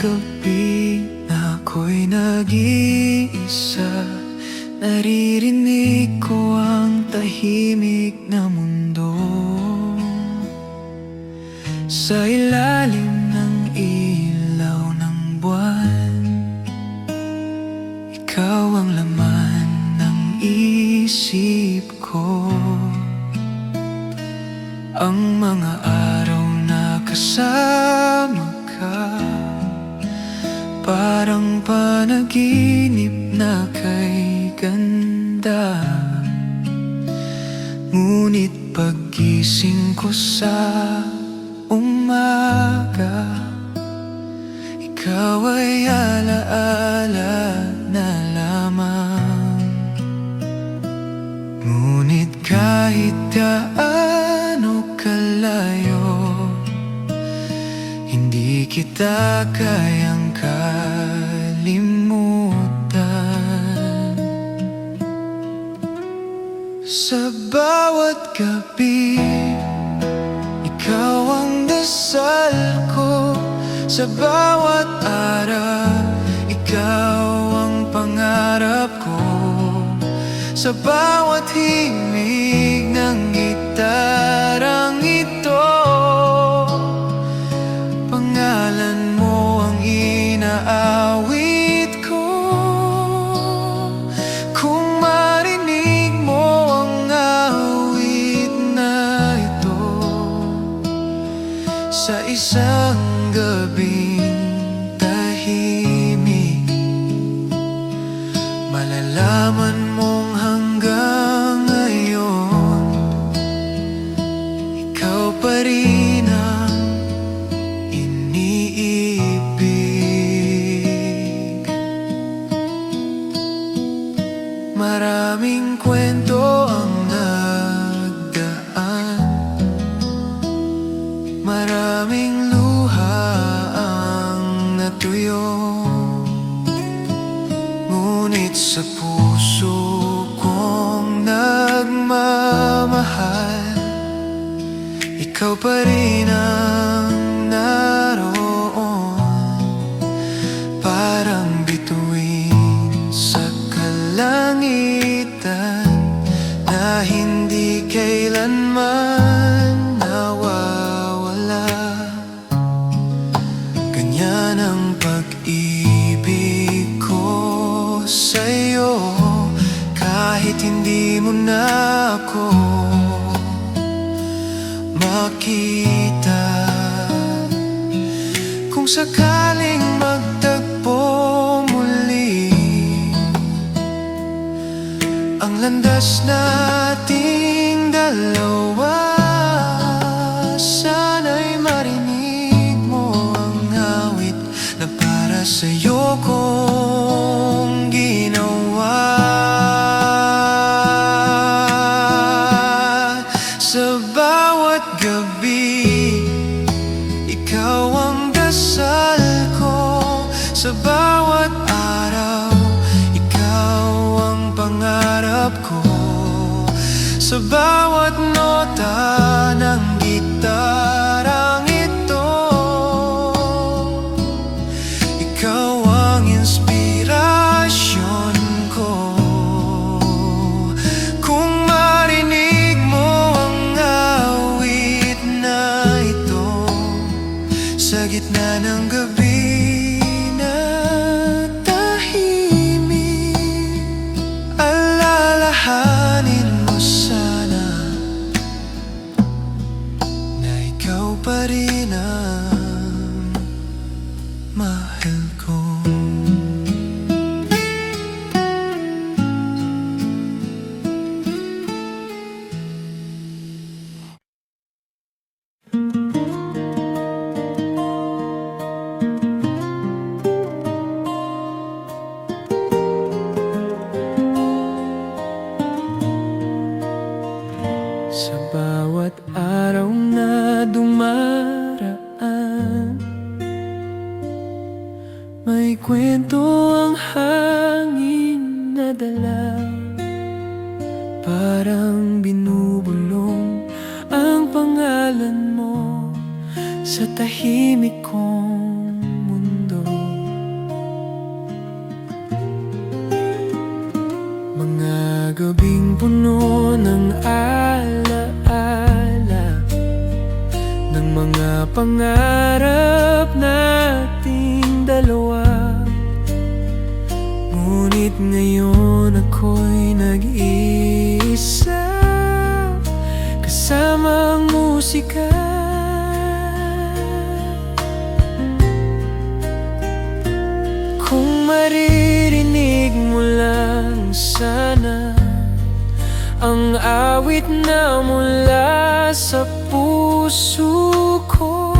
gabi na ako'y nag-iisa, naririnig ko ang tahimik na mundo. Sa ilalim ng ilaw ng buwan, ikaw ang laman ng isip ko. Ang mga araw na kasama ka, parang panaginip na kay ganda. Ngunit paggising ko sa umaga, ikaw ay alaala na lamang. Ngunit kahit gaano kalayo, hindi kita kayang kalimutan. Sa bawat gabi, ikaw ang dasal ko. Sa bawat araw, ikaw ang pangarap ko. Sa bawat himig ng gitarang ito, pangalan mo ang inaawit ko. Kung marinig mo ang awit na ito sa isang gabing tahimik, malalaman mong hanggang ngayon ikaw pa rin ang iniibig. Maraming kwento ang nagdaan, maraming luha ang natuyo. Ngunit sa puso kong nagmamahal, ikaw pa rin ang naroon. Parang bituin sa kalangitan na hindi kailanman nawawala. Ganyan ang pag-ibig ko sa'yo, kahit hindi mo na ako makita. Kung sakaling magtagpo muli, ang landas nating dalawa, sana'y marinig mo ang awit na para sa'yo kong ginawa. Sa bawat gabi, ikaw ang dasal ko. Sa bawat araw, ikaw ang pangarap ko. Sa bawat nota ng gitarang ito, ikaw ang inspirasyon ko. Kung marinig mo ang awit na ito sa gitna ng gabi na tahimik, alalahanin mo sana na ikaw pa rin ang mahal ko. Sa bawat araw na dumaraan, may kwento ang hangin na dala. Parang binubulong ang pangalan mo sa tahimik kong mundo. pangarap nating dalawa. Ngunit ngayon ako'y nag-iisa kasama ang musika. Kung maririnig mo lang sana ang awit na mula sa puso ko.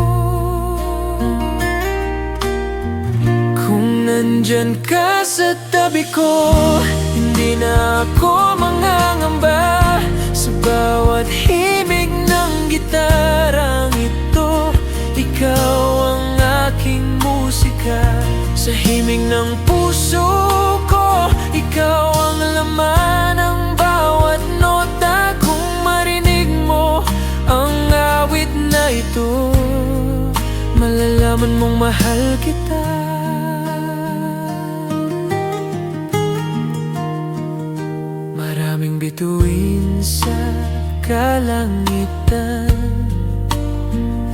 Kung nandyan ka sa tabi ko, hindi na ako mangangamba. Sa bawat himig ng gitarang ito, ikaw ang aking musika. Sa himig ng puso ko, ikaw ang laman ng bawat nota. Kung marinig mo ang awit na ito, malalaman mong mahal kita. Maraming bituin sa kalangitan,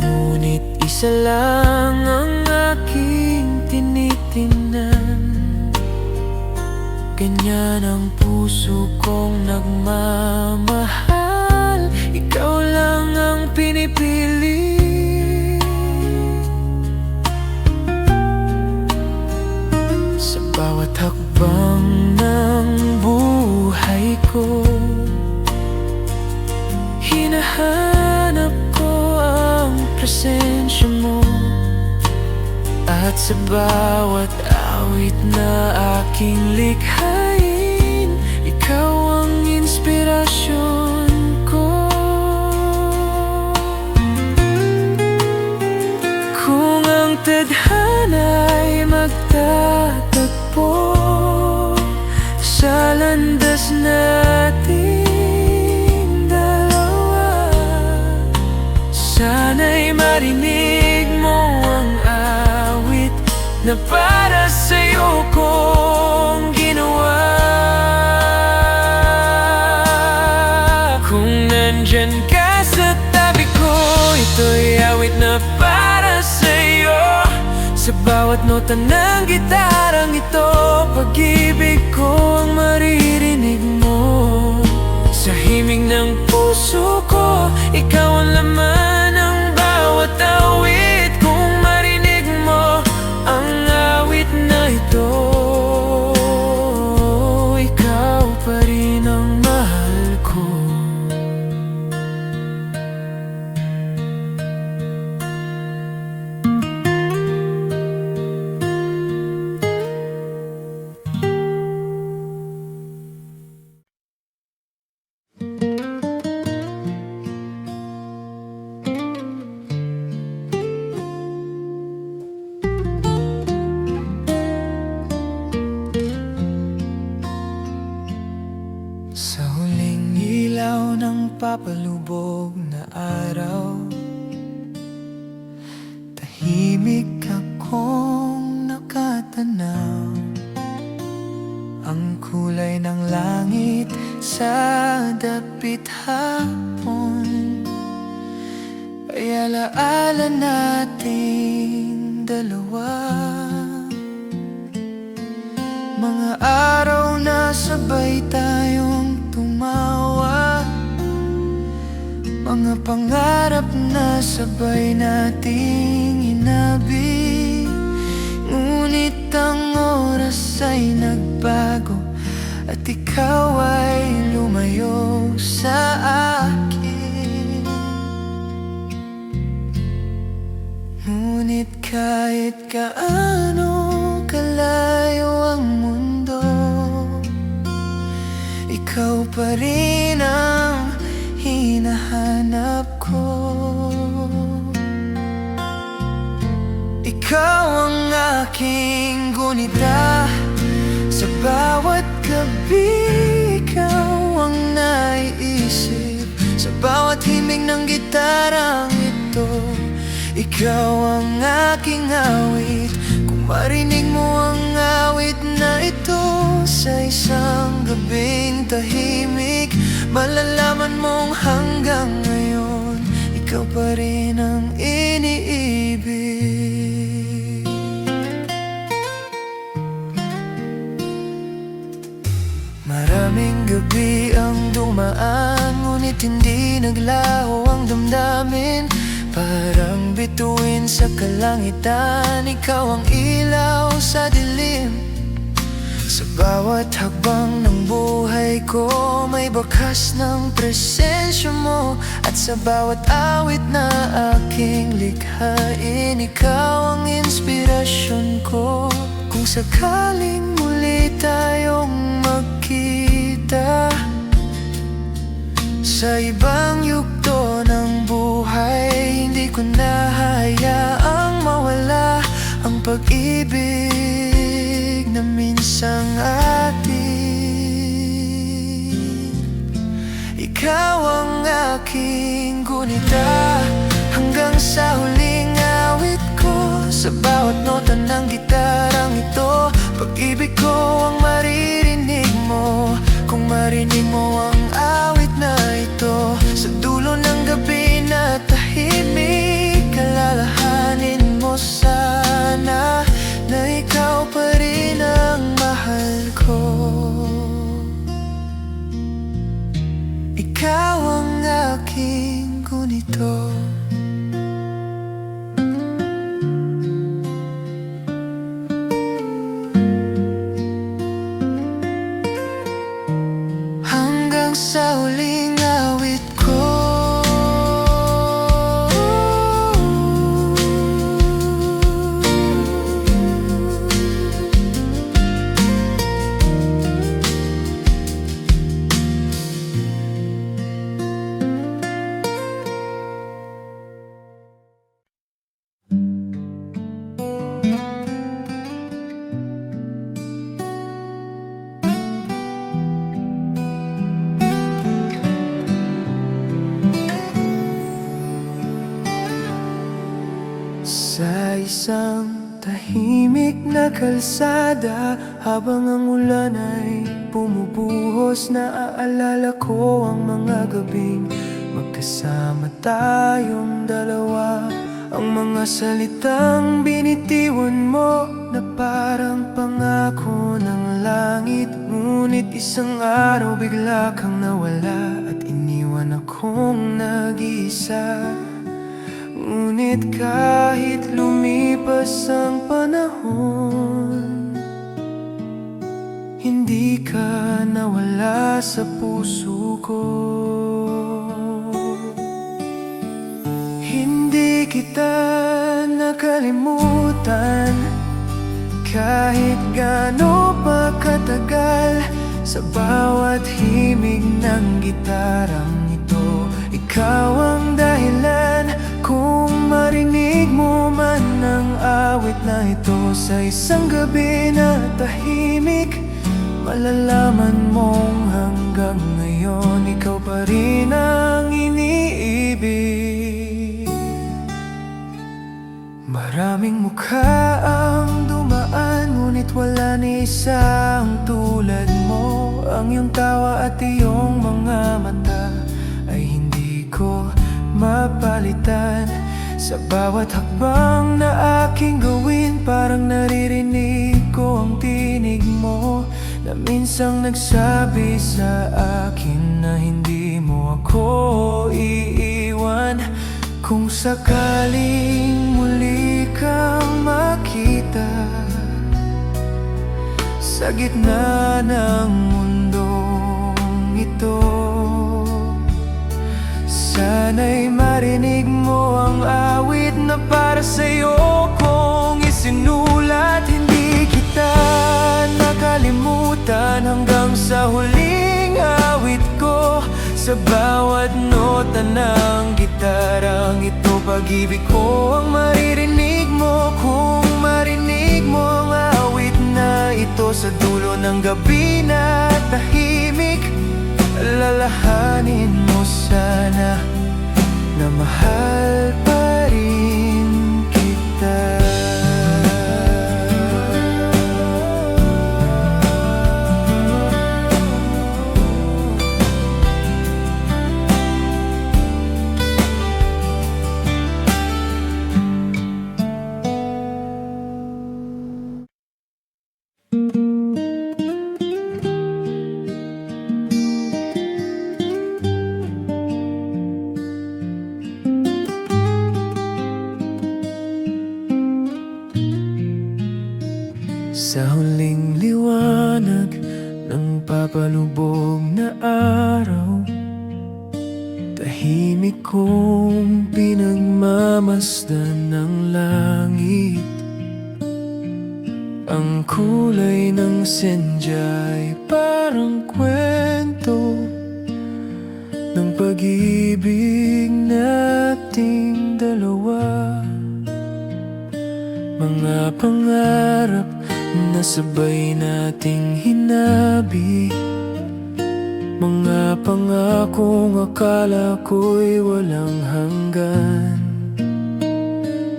ngunit isa lang ang aking tinitingnan. Ganyan ang puso kong nagmamahal, ikaw lang ang pinipili. Sa bawat hakbang ng buhay ko, hinahanap ko ang presensya mo. At sa bawat awit na aking likhain, ikaw ang inspirasyon ko. Kung ang tadhana'y magtatagpo sa landas nating dalawa, sana'y marinig mo ang awit na para sa'yo kong ginawa. Kung nandyan ka sa tabi ko, ito'y awit na para sa'yo. Sa bawat nota ng gitarang ito, pag-ibig ko ang maririnig mo. Sa himig ng puso ko, ikaw ang laman ng bawat awit. Kung marinig mo ang awit na ito, ikaw pa rin ang mahal ko. Sa huling ilaw ng papalubog na araw, tahimik akong nakatanaw. Ang kulay ng langit sa dapit hapon ay alaala nating dalawa. Mga araw na sabay tayong tumawa, mga pangarap na sabay nating inabi. Ngunit ang oras ay nagbago at ikaw ay lumayo sa akin. Ngunit kahit kaano kalayo ang mundo, ikaw pa rin ang hinahanap ko. Ikaw ang aking gunita, sa bawat gabi ikaw ang naiisip. Sa bawat himig ng gitarang ito, ikaw ang aking awit. Kung marinig mo ang awit na ito sa isang gabing tahimik, malalaman mong hanggang ngayon ikaw pa rin ang iniisip gabi ang dumaan, ngunit hindi naglaho ang damdamin. Parang bituin sa kalangitan, ikaw ang ilaw sa dilim. Sa bawat hakbang ng buhay ko, may bakas ng presensya mo. At sa bawat awit na aking likhain, ikaw ang inspirasyon ko. Kung sakaling muli tayong magkita sa ibang yugto ng buhay, hindi ko na hayaang mawala ang pag-ibig na minsang atin. Ikaw ang aking gunita hanggang sa huling awit ko. Sa bawat nota ng gitarang ito, pag-ibig ko ang maririnig mo. Kung marinig mo ang awit na ito, sa dulo ng gabi na tahimik, kalalahanin mo sana na ikaw pa rin ang mahal ko. Ikaw ang aking gunito. Sa huling awit ko, sa isang tahimik na kalsada, habang ang ulan ay bumubuhos, naaalala ko ang mga gabing magkasama tayong dalawa. Ang mga salitang binitiwan mo na parang pangako ng langit, ngunit isang araw bigla kang nawala at iniwan akong nag-iisa. Ngunit kahit lumipas ang panahon, hindi ka nawala sa puso ko. Hindi kita nakalimutan kahit gaano pa katagal. Sa bawat himig ng gitarang ito, ikaw ang dahilan. Kung marinig mo man ang awit na ito sa isang gabi na tahimik, malalaman mong hanggang ngayon ikaw pa rin ang iniibig. Maraming mukha ang dumaan, ngunit wala ni isang tulad mo. Ang iyong tawa at iyong mga mata ay hindi ko mapalitan. Sa bawat hakbang na aking gawin, parang naririnig ko ang tinig mo na minsang nagsabi sa akin na hindi mo ako iiwan. Kung sakaling muli kang makita sa gitna ng mundong ito, sana'y marinig mo ang awit na para sa'yo kong isinulat. Hindi kita nakalimutan hanggang sa huling awit ko. Sa bawat nota ng gitarang ito, pag-ibig ko ang maririnig mo. Kung marinig mo ang awit na ito sa dulo ng gabi na tahimik, lalahanin mo sana na mahal pa rin kita. Sa huling liwanag ng papalubog na araw, tahimik kong pinagmamasdan ng langit. Ang kulay ng sendya'y parang kwento ng pag-ibig nating dalawa. Mga pangarap na sabay nating hinabi, mga pangakong akala ko'y walang hanggan.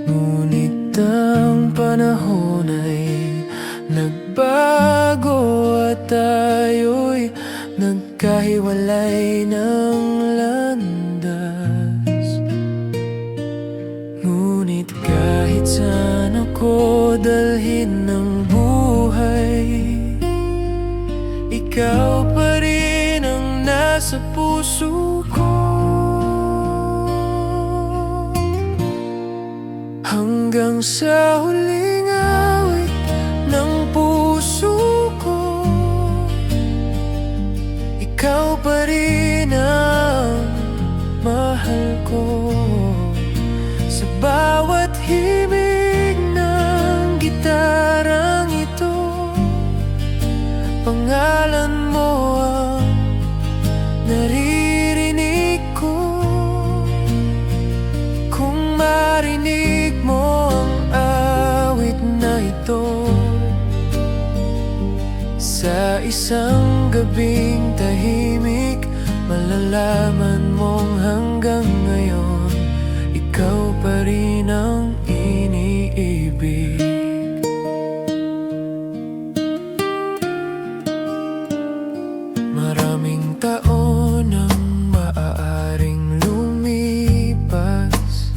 Ngunit ang panahon ay nagbago at tayo'y nagkahiwalay ng landas. Ngunit kahit saan ako dalhin ng buhay, ikaw pa rin ang nasa puso ko. Hanggang sa huling awit ng puso ko, ikaw pa rin ang mahal ko. Sa bawat himig ng gitarang ito, pangalan mo ang naririnig ko. Kung marinig mo ang awit na ito, sa isang gabing tahimik, malalaman mong hanggang ngayon ikaw pa rin ang iniibig. Maraming taon ang maaaring lumipas,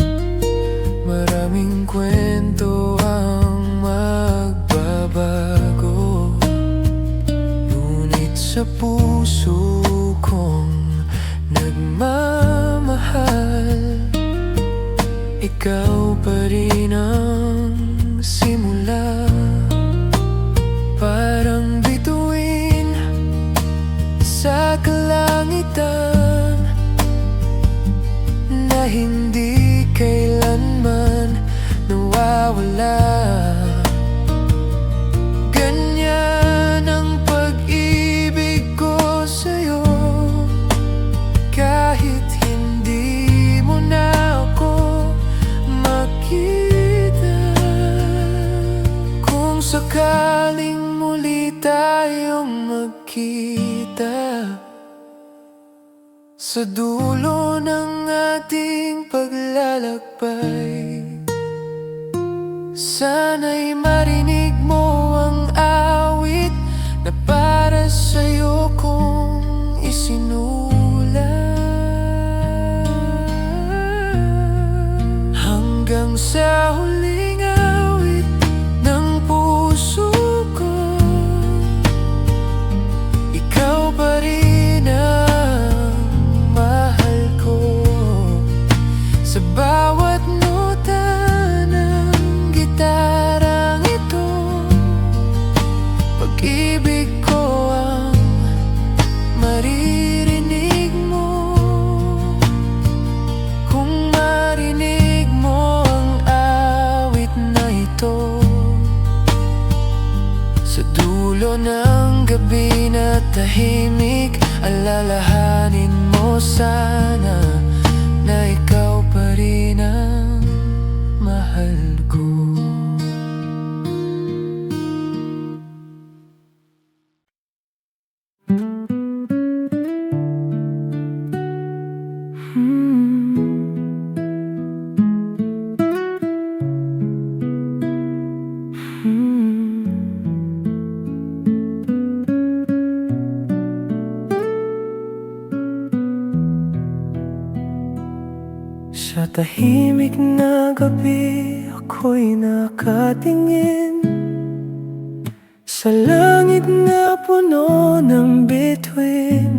maraming kwento ang magbabago. Ngunit sa puso kong nagmamahal, ikaw pa rin ang simula. Parang bituin sa kalangitan na hindi kailanman nawawala. Ganyan ang pag-ibig ko sa'yo, kahit hindi mo na ako makita. Kung sakaling muli tayong magkita sa dulo ng ating paglalakbay, sana'y marinig mo ang awit na para sa'yo kong isinulat. Hanggang sa huling awit ng puso ko, ikaw pa rin ang mahal ko. Sa bawat nota ng gitarang ito, pag-ibig ko ang maririnig mo. Kung marinig mo ang awit na ito, sa dulo ng gabi na tahimik, alalahanin mo sana na ikaw pa rin ang mahal ko. Sa tahimik na gabi, ako'y nakatingin sa langit na puno ng bituin.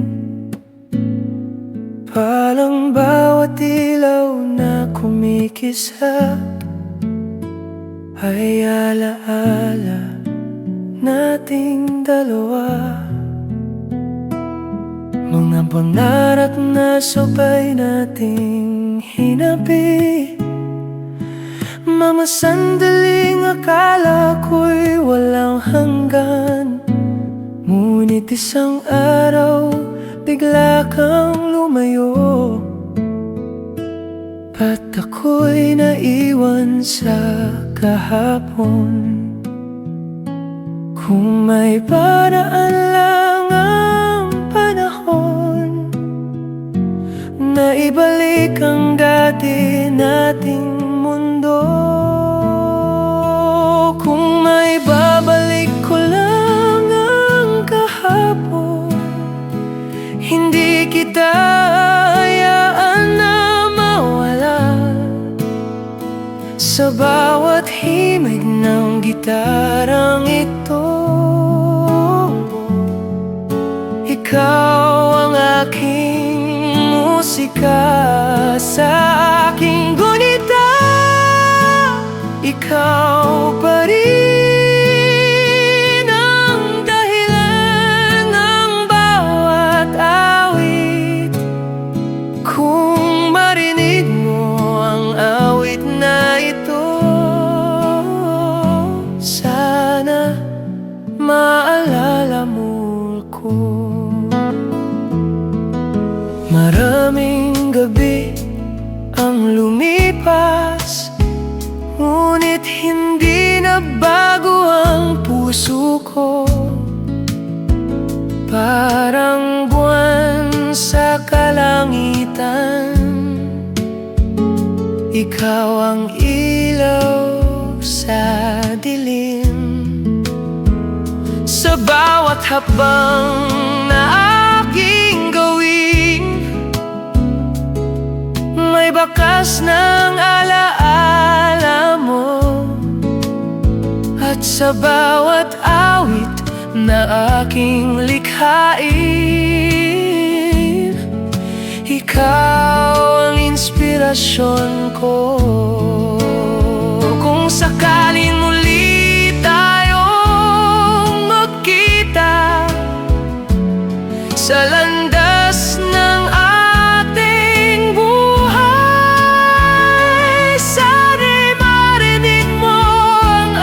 Parang bawat ilaw na kumikisa ay alaala nating dalawa, mga pangarap na sabay nating hinabi, mga sandaling akala ko'y walang hanggan. Ngunit isang araw, bigla kang lumayo, at ako'y naiwan sa kahapon. Kung may paraan lang ang panahon na ibalik ang dati nating mundo, kung may babalik ko lang ang kahapon, hindi kita hayaan na mawala. Sa bawat himig ng gitarang ito, ikaw ang aking musika. Sa aking gunita, ikaw pa rin ang dahilan ng bawat awit. Kung marinig mo ang awit na ito, sana maalala mo ko. Maraming gabi ang lumipas, ngunit hindi na bago ang puso ko. Parang buwan sa kalangitan, ikaw ang ilaw sa dilim. Sa bawat hakbang na aking gawin, may bakas ng alaala mo. At sa bawat awit na aking likhain, ikaw ang inspirasyon ko. Kung sakaling muli tayong magkita sa landas ng ating buhay, sana'y marinig mo ang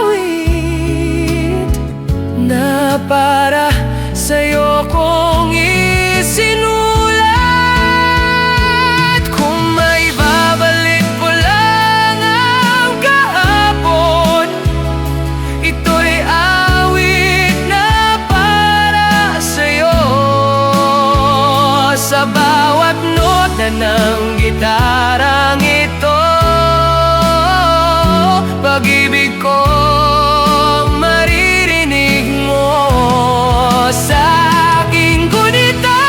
awit na para sa'yo kong isinulat. Kung may babalik ko lang ang kahapon, ito'y awit na para sa'yo. Sa bawat nota ng gitarang ito, pag-ibig ko maririnig mo. Sa aking gunita,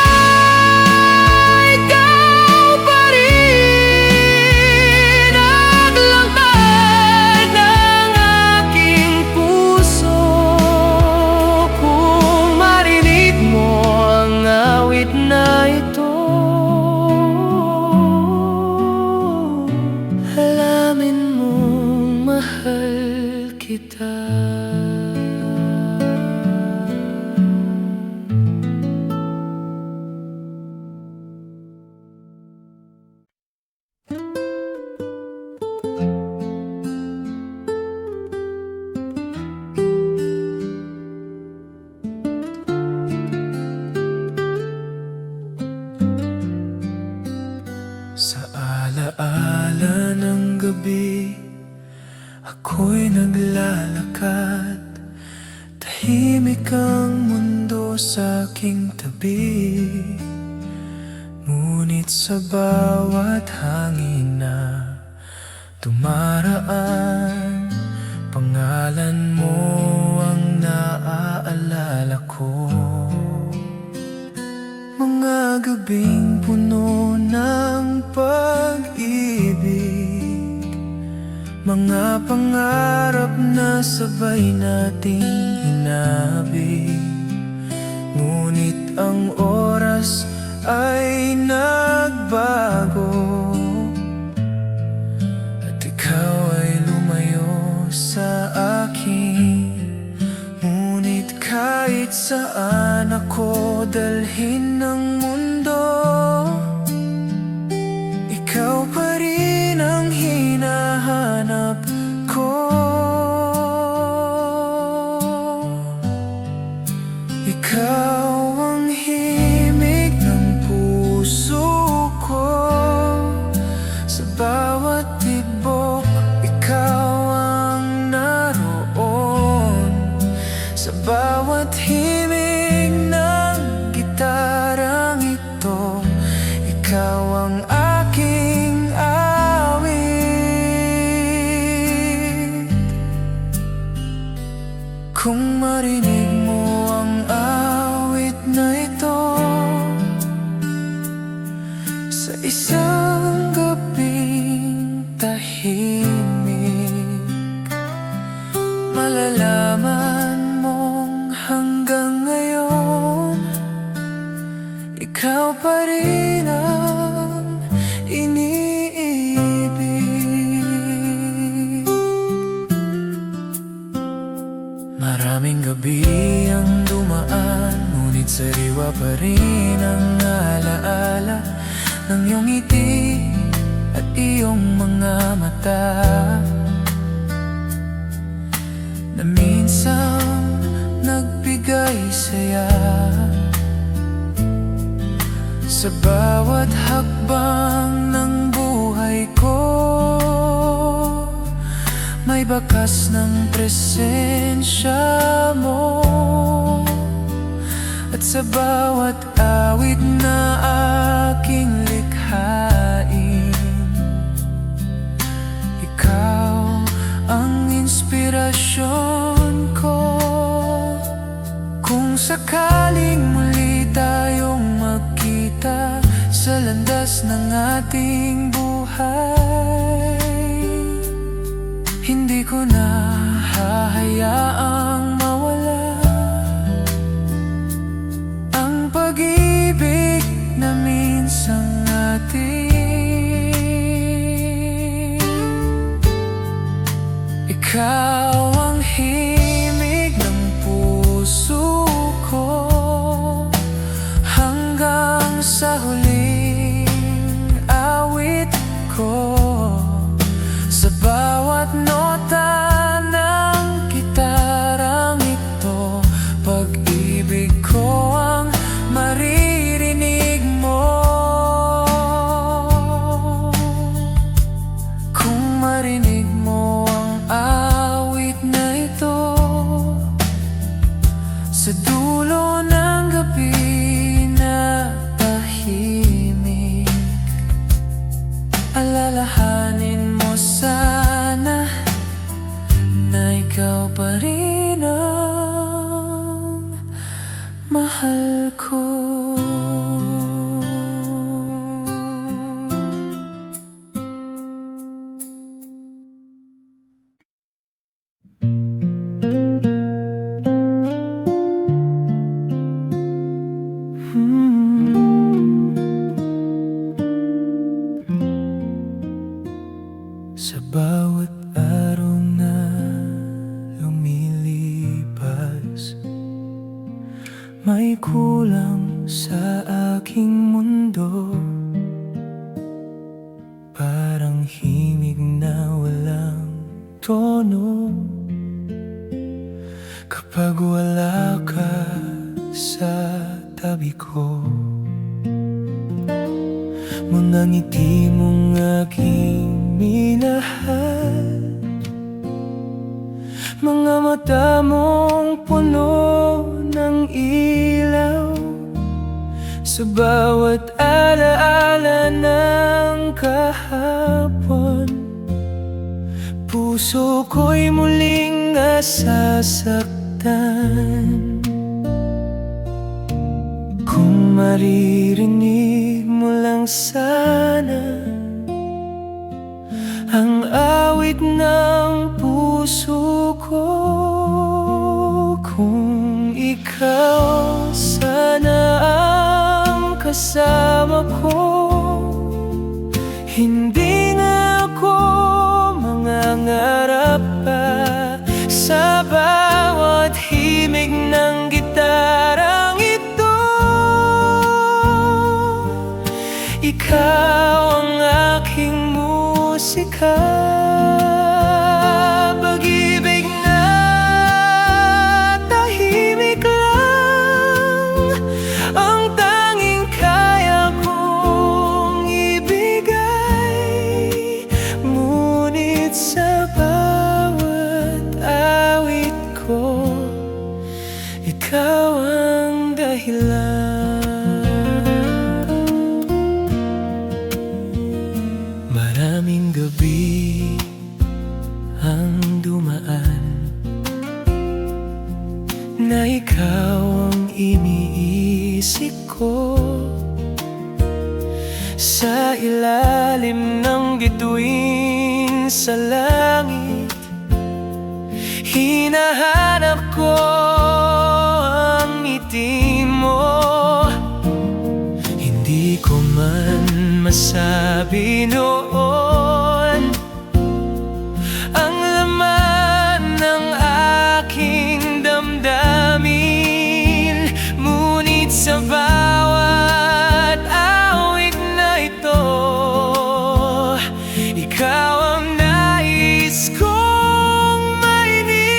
ikaw pa rin ang laman ng aking puso. Kung marinig mo ang awit na ito, alamin mong mahal kita. Sa alaala ng gabi, ako'y naglalakad. Tahimik ang mundo sa aking tabi, ngunit sa bawat hangin na dumaraan, pangalan mo ang naaalala ko. Mga gabing puno ng pag-ibig, mga pangarap na sabay nating hinabig. Ngunit ang oras ay nagbago, at ikaw ay lumayo sa akin. Ngunit saan ako dalhin ng mundo, ikaw pa rin ang hinahanap ko. Ikaw ang himig ng puso ko, sa bawat tibok ikaw ang naroon, sa bawat himig ng gitarang ito, ikaw ang aking awit. Kung marinig mo ang awit na ito sa isang gabing tahimik, malalaman mong hanggang ngayon ikaw pa rin ang iniibig. Maraming gabi ang dumaan, ngunit sariwa pa rin ang alaala ng iyong ngiti at iyong mga mata, na minsan nagbigay saya sa bawat hakbang ng buhay ko. May bakas ng presensya mo, at sa bawat awit na aking likhain, ikaw ang inspirasyon ko. Kung sakaling muli tayong magkita sa landas ng ating buhay, hindi ko na hahayaang mawala ang pag-ibig na minsang atin. Ikaw ang himig ng puso ko, hanggang sa huling awit ko, sa bawat nota ng gitarang ito, pag-ibig ko ang maririnig mo. Kung marinig mo ang awit na ito sa dulo ng gabi na tahimik, alalahanin mo sana na ikaw pa rin ang mahal ko. Sa bawat araw na lumilipas, may kulang sa aking mundo, parang himig na walang tono. Kapag wala ka sa tabi ko, mga ngiti mong aking minahal, mga mata mong puno ng ilaw, sa bawat alaala ng kahapon, puso ko'y muling nasasaktan. Kung maririnig mo lang sana ang awit ng puso ko, kung ikaw sana ang kasama ko, hindi na ako mangangarap pa sa bawat himig ng gitarang ka. Pag-ibig na tahimik lang ang tanging kaya kong ibigay. Ngunit sa bawat awit ko, ikaw ang dahilan. Maraming gabi ang dumaan na ikaw ang iniisip ko. Sa ilalim ng bituin sa langit, hinahanap ko ang ngiti mo. Hindi ko man masabi noon ang laman ng aking damdamin. Ngunit sa bawat awit na ito, ikaw ang nais kong marinig.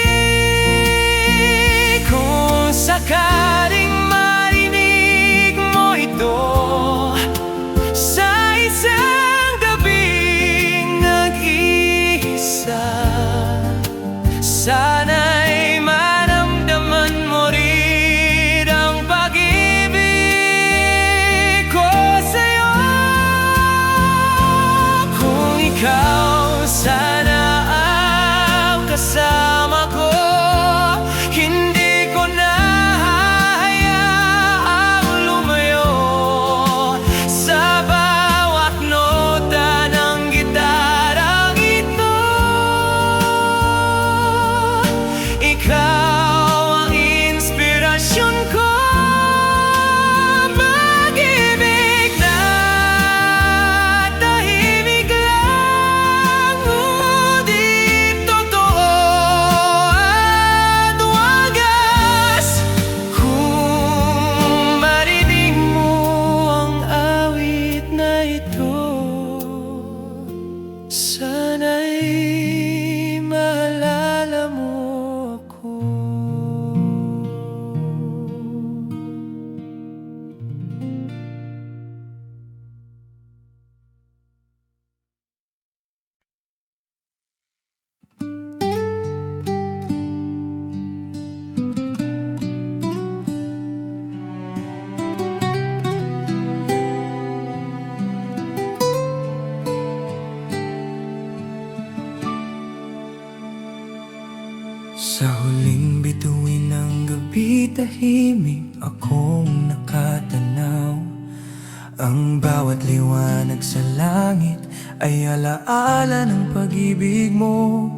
Kung sakaling marinig mo ito sa isang gabing nag-iisa, sana'y maramdaman mo rin ang pag-ibig ko sa'yo. Kung ikaw sana ang kasama ko, hindi ko na hahayaang lumayo. Sa bawat nota ng gitarang ito, ikaw ang inspirasyon ko. Mag-ibig na tahimik lang, ngunit totoo at wagas. Kung marinig mo ang awit na ito, sana'y maalala mo ako. Sa huling bituin ng gabi, tahimik akong nakatanaw. Ang bawat liwanag sa langit ay alaala ng pag-ibig mo.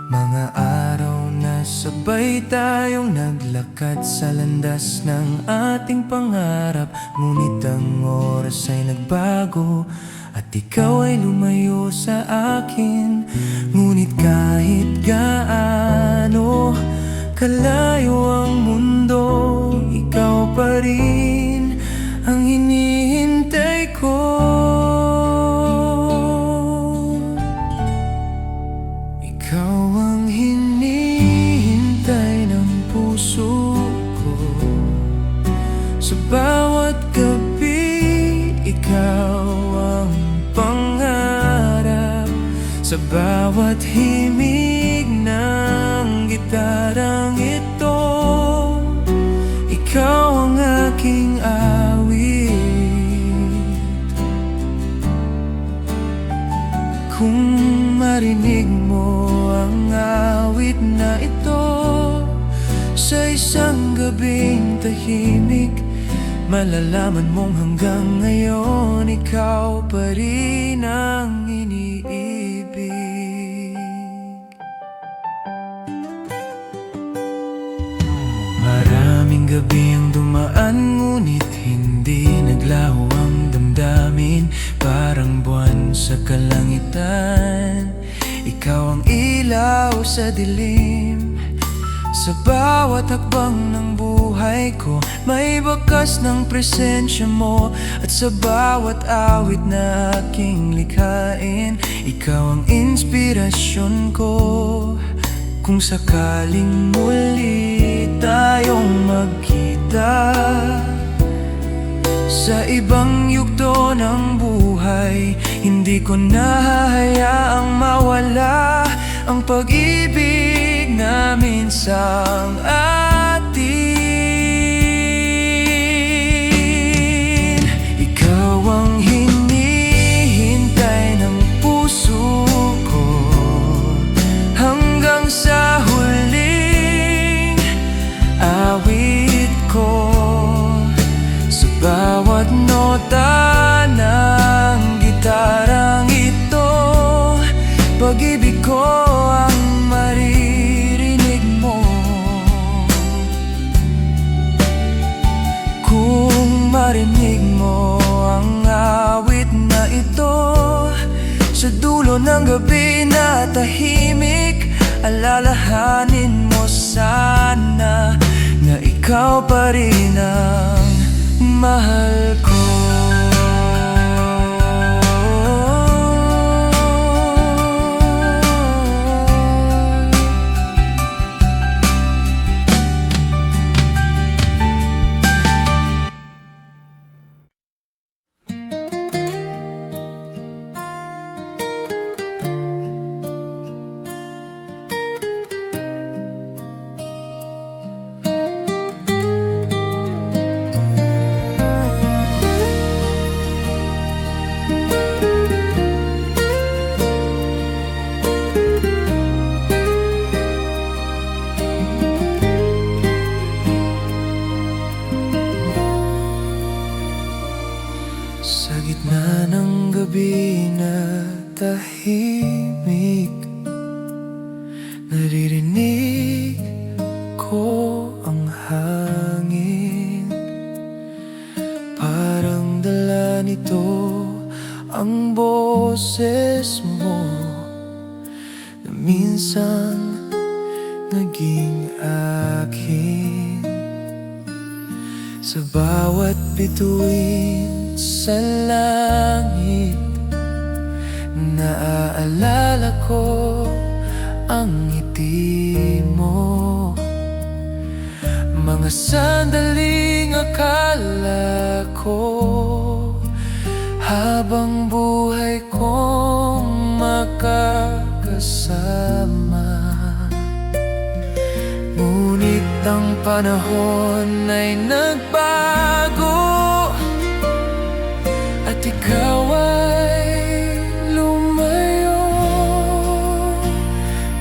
Mga araw na sabay tayong naglakad sa landas ng ating pangarap. Ngunit ang oras ay nagbago at ikaw ay lumayo sa akin. Ngunit kahit gaano kalayo ang mundo, ikaw pa rin ang hinihintay ko. Ikaw ang hinihintay ng puso ko. Sa bawat gabi, ikaw ang pangarap. Sa bawat himig ng gitarang ito, ikaw ang aking awit. Kung marinig mo ang awit na ito sa isang gabing tahimik, malalaman mong hanggang ngayon ikaw pa rin ang iniibig. Maraming gabi ang dumaan, ngunit hindi naglaho ang damdamin. Parang buwan sa kalangitan, ikaw ang ilaw sa dilim. Sa bawat hakbang ng buhay, buhay ko. May bakas ng presensya mo, at sa bawat awit na aking likhain, ikaw ang inspirasyon ko. Kung sakaling muli tayong magkita sa ibang yugto ng buhay, hindi ko nahahayaang mawala ang pag-ibig namin sang atin. Ikaw ang hinihintay ng puso ko hanggang sa huling awit ko. Sa bawat nota ng gitarang ito, pag-ibig ko ang maririnig mo. Kung marinig mo ang awit na ito, sa dulo ng gabi na tahimik, alalahanin mo sana na ikaw pa rin ang mahal ko. Sa gitna ng gabi na tahimik, naririnig ko ang hangin. Parang dala nito ang boses mo na minsan naging akin. Sa bawat bituin sa langit, naaalala ko ang ngiti mo. Mga sandaling akala ko habang buhay kong makakasama. Ngunit ang panahon ay nagbago, at ikaw ay lumayo.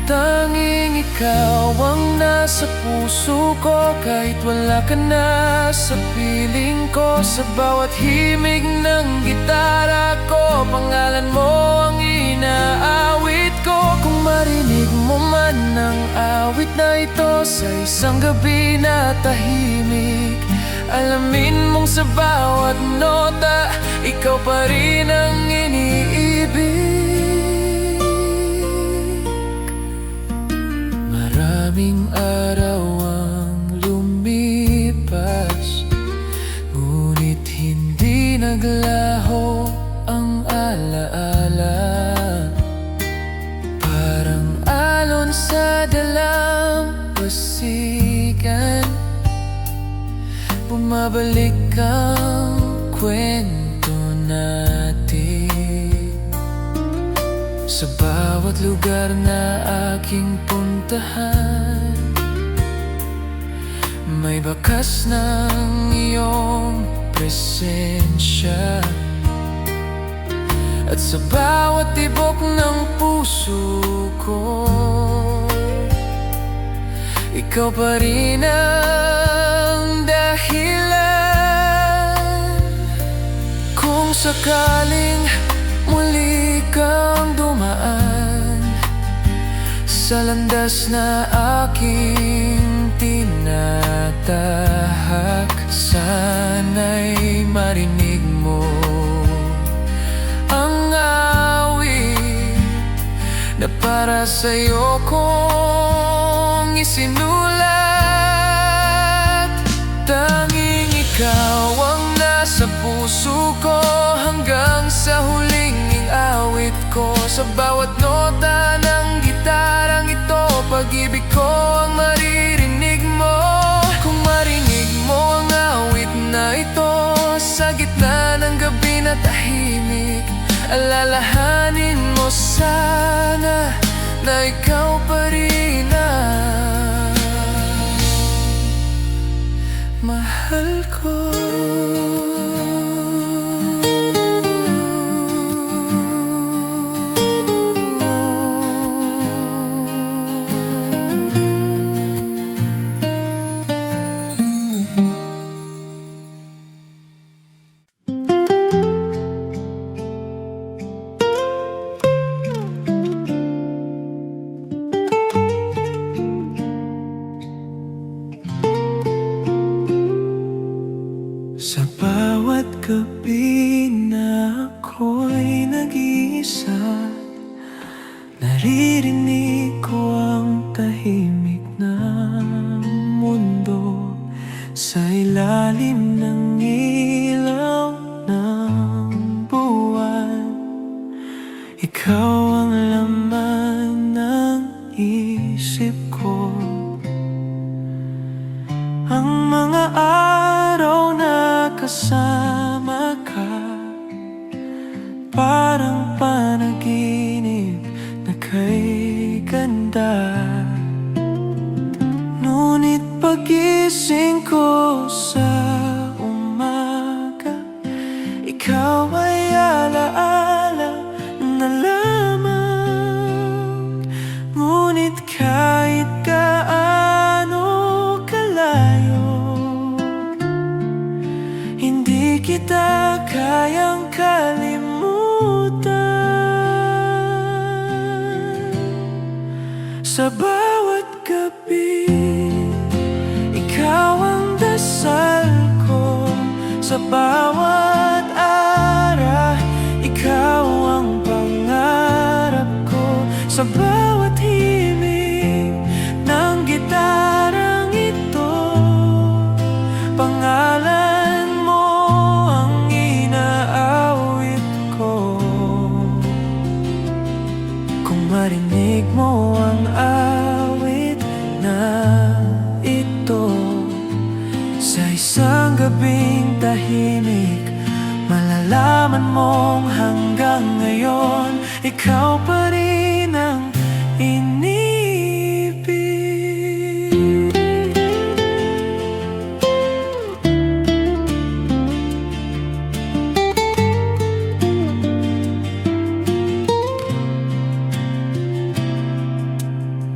Tanging ikaw ang nasa puso ko, kahit wala ka na sa piling ko. Sa bawat himig ng gitara ko, pangalan mo ang inaawit ko. Kung marinig mo man ang awit na ito sa isang gabi na tahimik, alamin mong sa bawat nota, ikaw pa rin ang iniibig. Maraming araw ang lumipas, ngunit hindi naglaho ang alaala. Parang alon sa dalampasigan, bumabalik ang kwento natin. Sa bawat lugar na aking puntahan, may bakas ng iyong presensya. At sa bawat tibok ng puso ko, ikaw pa rin ang dahilan. Kung sakaling muli kang dumaan sa landas na aking tinatahak, sana'y marinig mo ang awit na para sa'yo kong isinulat. Alalahanin mo sana na ikaw pa rin ang mahal ko. Sa bawat gabi na ako'y nag-iisa, naririnig ko ang tahimik ng mundo. Sa ilalim ng ilaw ng buwan, ikaw ang laman ng isip ko. Ang mga araw na kasama ka, parang panaginip na kay ganda. Ngunit pagising ko sa umaga, ikaw ay alaala na lamang. Ngunit kahit gaano kalayo, hindi kita kayang kalimutan. Sa bawat gabi, ikaw ang dasal ko. Sa bawat araw, ikaw ang pangarap ko. Sa bawat himig ng gitarang ito, pangalan mo ang inaawit ko. Kung marinig mo ang awit na ito, sa isang gabing tahimik, malalaman mong hanggang ngayon, ikaw pa rin ang inibig.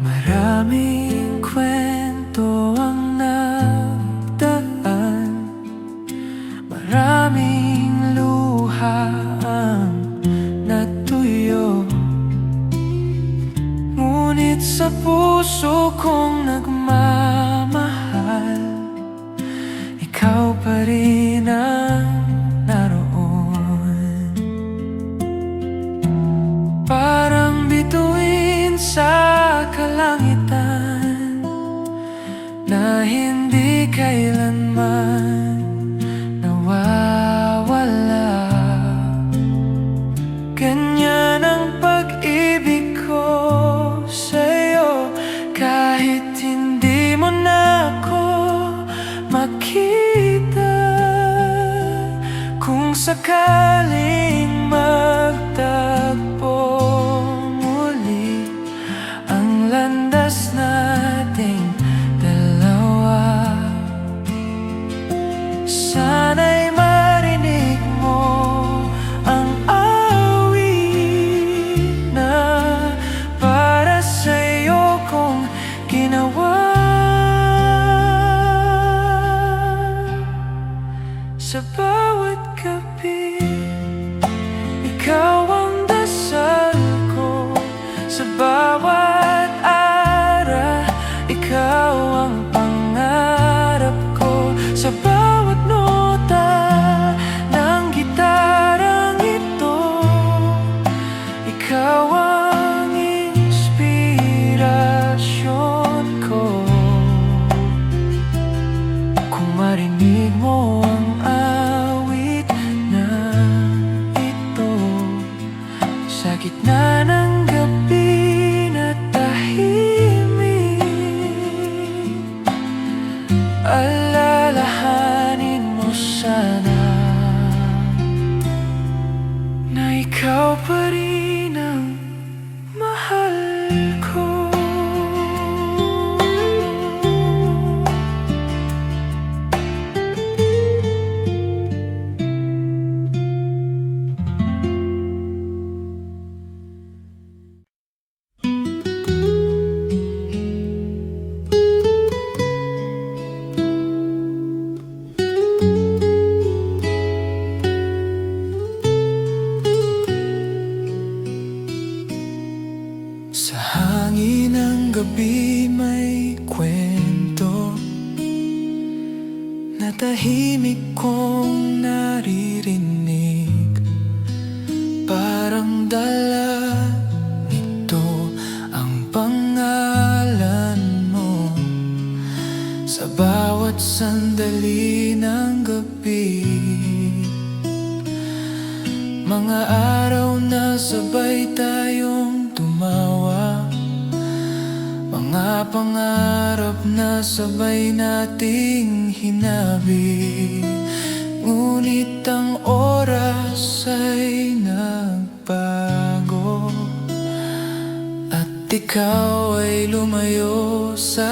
Maraming kwento ang nagdaan, maraming luha ang natuyo. Ngunit sa puso kong nagmamahal, ikaw pa rin ang naroon. Parang bituin sa kalangitan na hindi kailanman nawawala. Ganyan ang pag-ibig ko sa'yo, kahit hindi mo na ako makita. Kung sakaling magtagpo muli ang landas nating dalawa, sana'y marinig mo ang awit na para sa'yo kong ginawa. Sa bawat gabi, ikaw ang dasal ko. Sa bawat araw, ikaw ang pangarap ko. Sa bawat nota ng gitarang ito, ikaw ang inspirasyon ko. Kung marinig mo ang awit na ito, sa gitna ng gabi na tahimik, alalahanin mo sana na ikaw na tahimik kong naririnig. Parang dala nito ang pangalan mo sa bawat sandali ng gabi. Mga araw na sabay tayong tumawa, mga pangarap na sabay nating hinabi. Ngunit ang oras ay nagbago at ikaw ay lumayo sa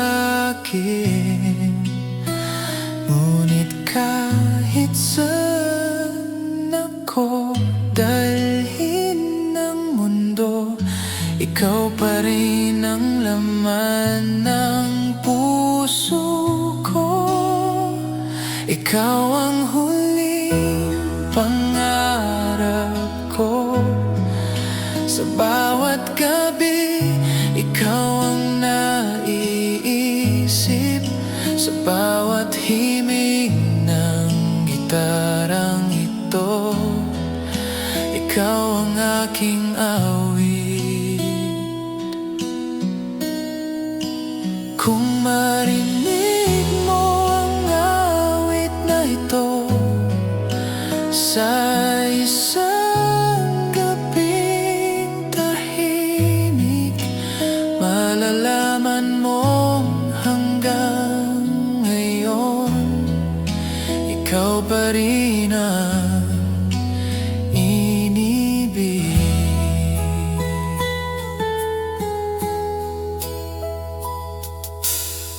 akin. Ngunit kahit saan ako dalhin ng mundo, ikaw pa rin ang laman ng puso ko. Ikaw ang huling pangarap ko. Sa bawat gabi, ikaw ang naiisip. Sa bawat himig ng gitarang ito, ikaw ang aking awit. Kung marinig mo ang awit na ito sa isang gabing tahimik, malalaman mong hanggang ngayon ikaw pa rin ang inibig.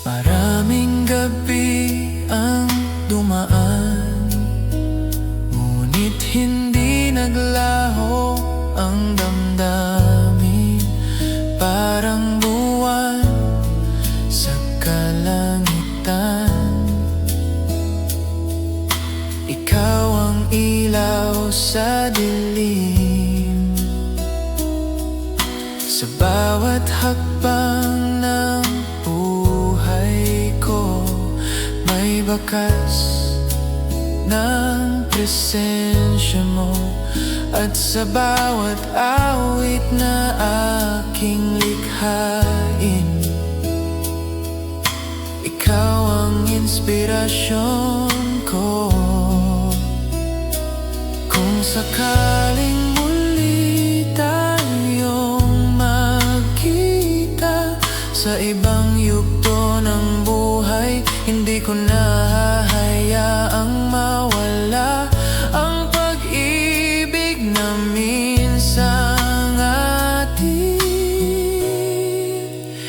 Maraming gabi ang dumaan, ngunit hindi naglaho ang damdamin. Parang buwan sa kalangitan, ikaw ang ilaw sa dilim. Sa bawat hakbang ng buhay ko, may bakas ng presensya mo. At sa bawat awit na aking likhain, ikaw ang inspirasyon ko. Kung sakaling muli tayong magkita sa ibang yugto ng buhay, hindi ko na hahayaang mawala ang pag-ibig na minsang atin.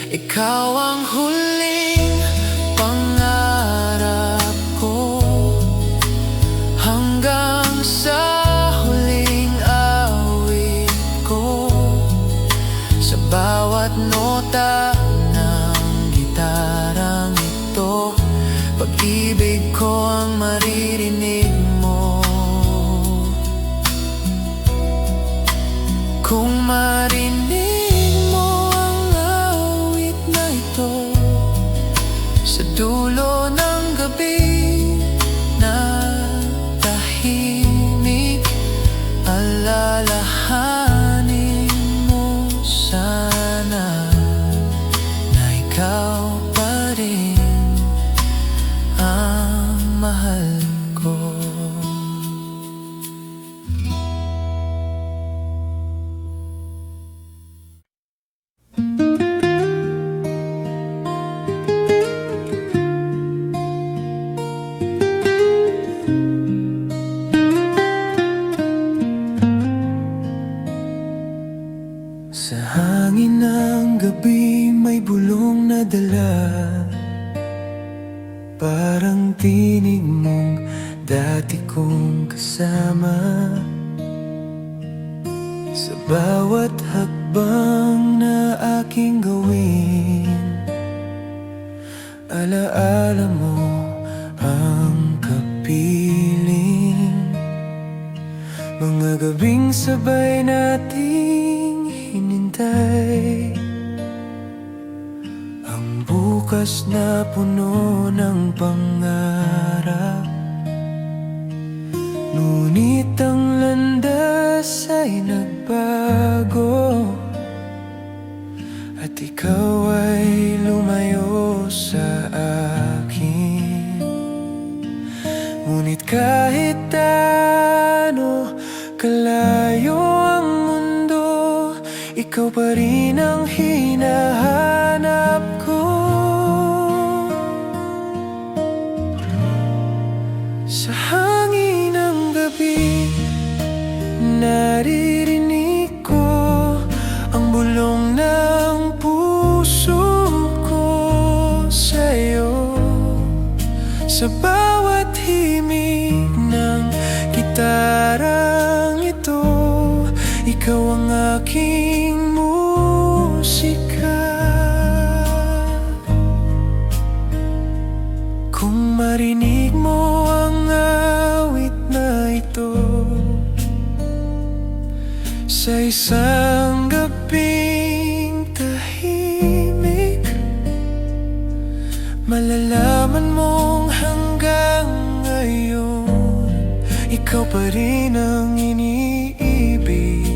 Ikaw ang huling pangarap ko, hanggang sa huling awit ko. Sa bawat nota ng gitarang ito, pag-ibig ko ang maririnig mo. Kung marinig mo ang awit na ito sa dulo ng gabi na tahimik, alalahanin mo sana na ikaw pa rin ang mahal ko. Sa hangin ng gabi may bulong na dala, parang tinig mong dati kong kasama. Sa bawat hakbang na aking gawin, alaala mo ang kapiling. Mga gabing sabay nating hinintay, ang bukas na puno ng pangarap. Ngunit kahit ano kalayo ang mundo, ikaw pa rin ang hinahanap ko. Sa hangin ng gabi, naririnig ko ang bulong ng puso ko sa'yo. Sa bawat himig ng gitarang ito, ikaw ang aking musika. Kung marinig mo ang awit na ito sa isang gabing tahimik, malalaman mong hanggang ngayon ikaw pa rin ang iniibig.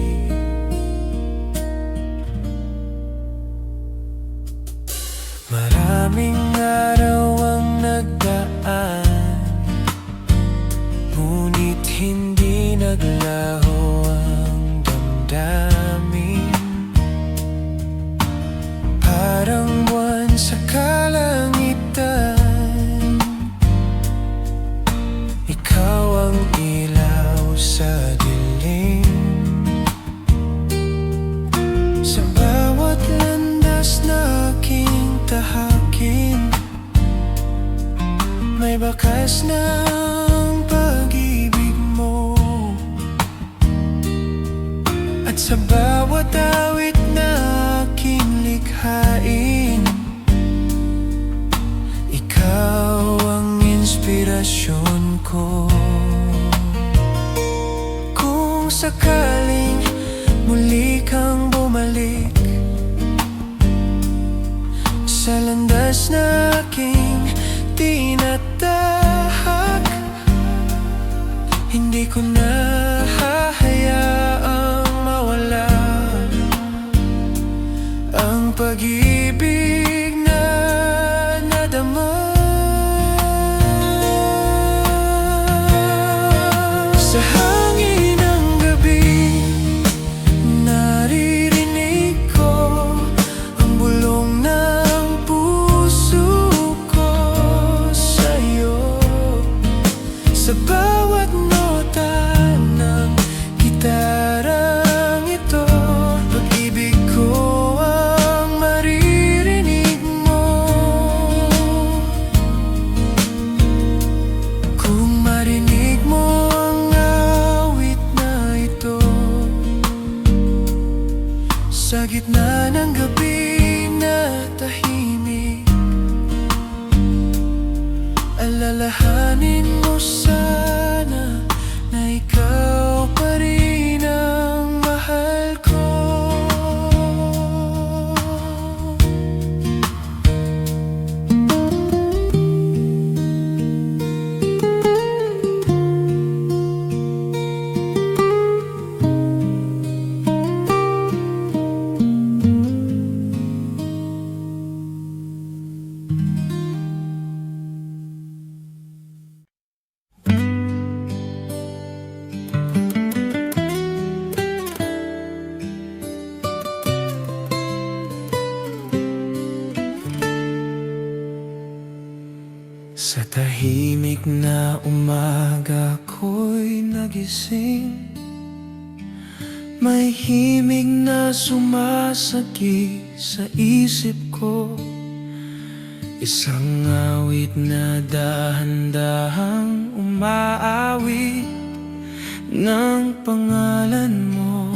Maraming araw ang nagdaan, ngunit hindi naglaho ang damdamin. Parang buwan sa kalangitan, ikaw ang ilaw sa dilim. Sa bawat landas na aking tahakin, may bakas ng pag-ibig mo. At sa bawat awit na aking likhain, ikaw ang inspirasyon ko. Kung sakaling muli kang bumalik sa landas na aking tinatahak, hindi ko na hahayaang mawala ang pag-ibig na nadama. Sa hangin ng gabi, naririnig ko ang bulong ng puso ko sa'yo. Sa bawat nota ng gitarang ito, pag-ibig ko ang maririnig mo. Kung marinig mo ang awit na ito sa gitna ng gabi na tahimik, alalahanin mo sana na ikaw pa rin ang mahal ko. Sa tahimik na umaga ko'y nagising, may himig na sumasagi sa isip ko. Isang awit na dahan-dahang umaawit ng pangalan mo.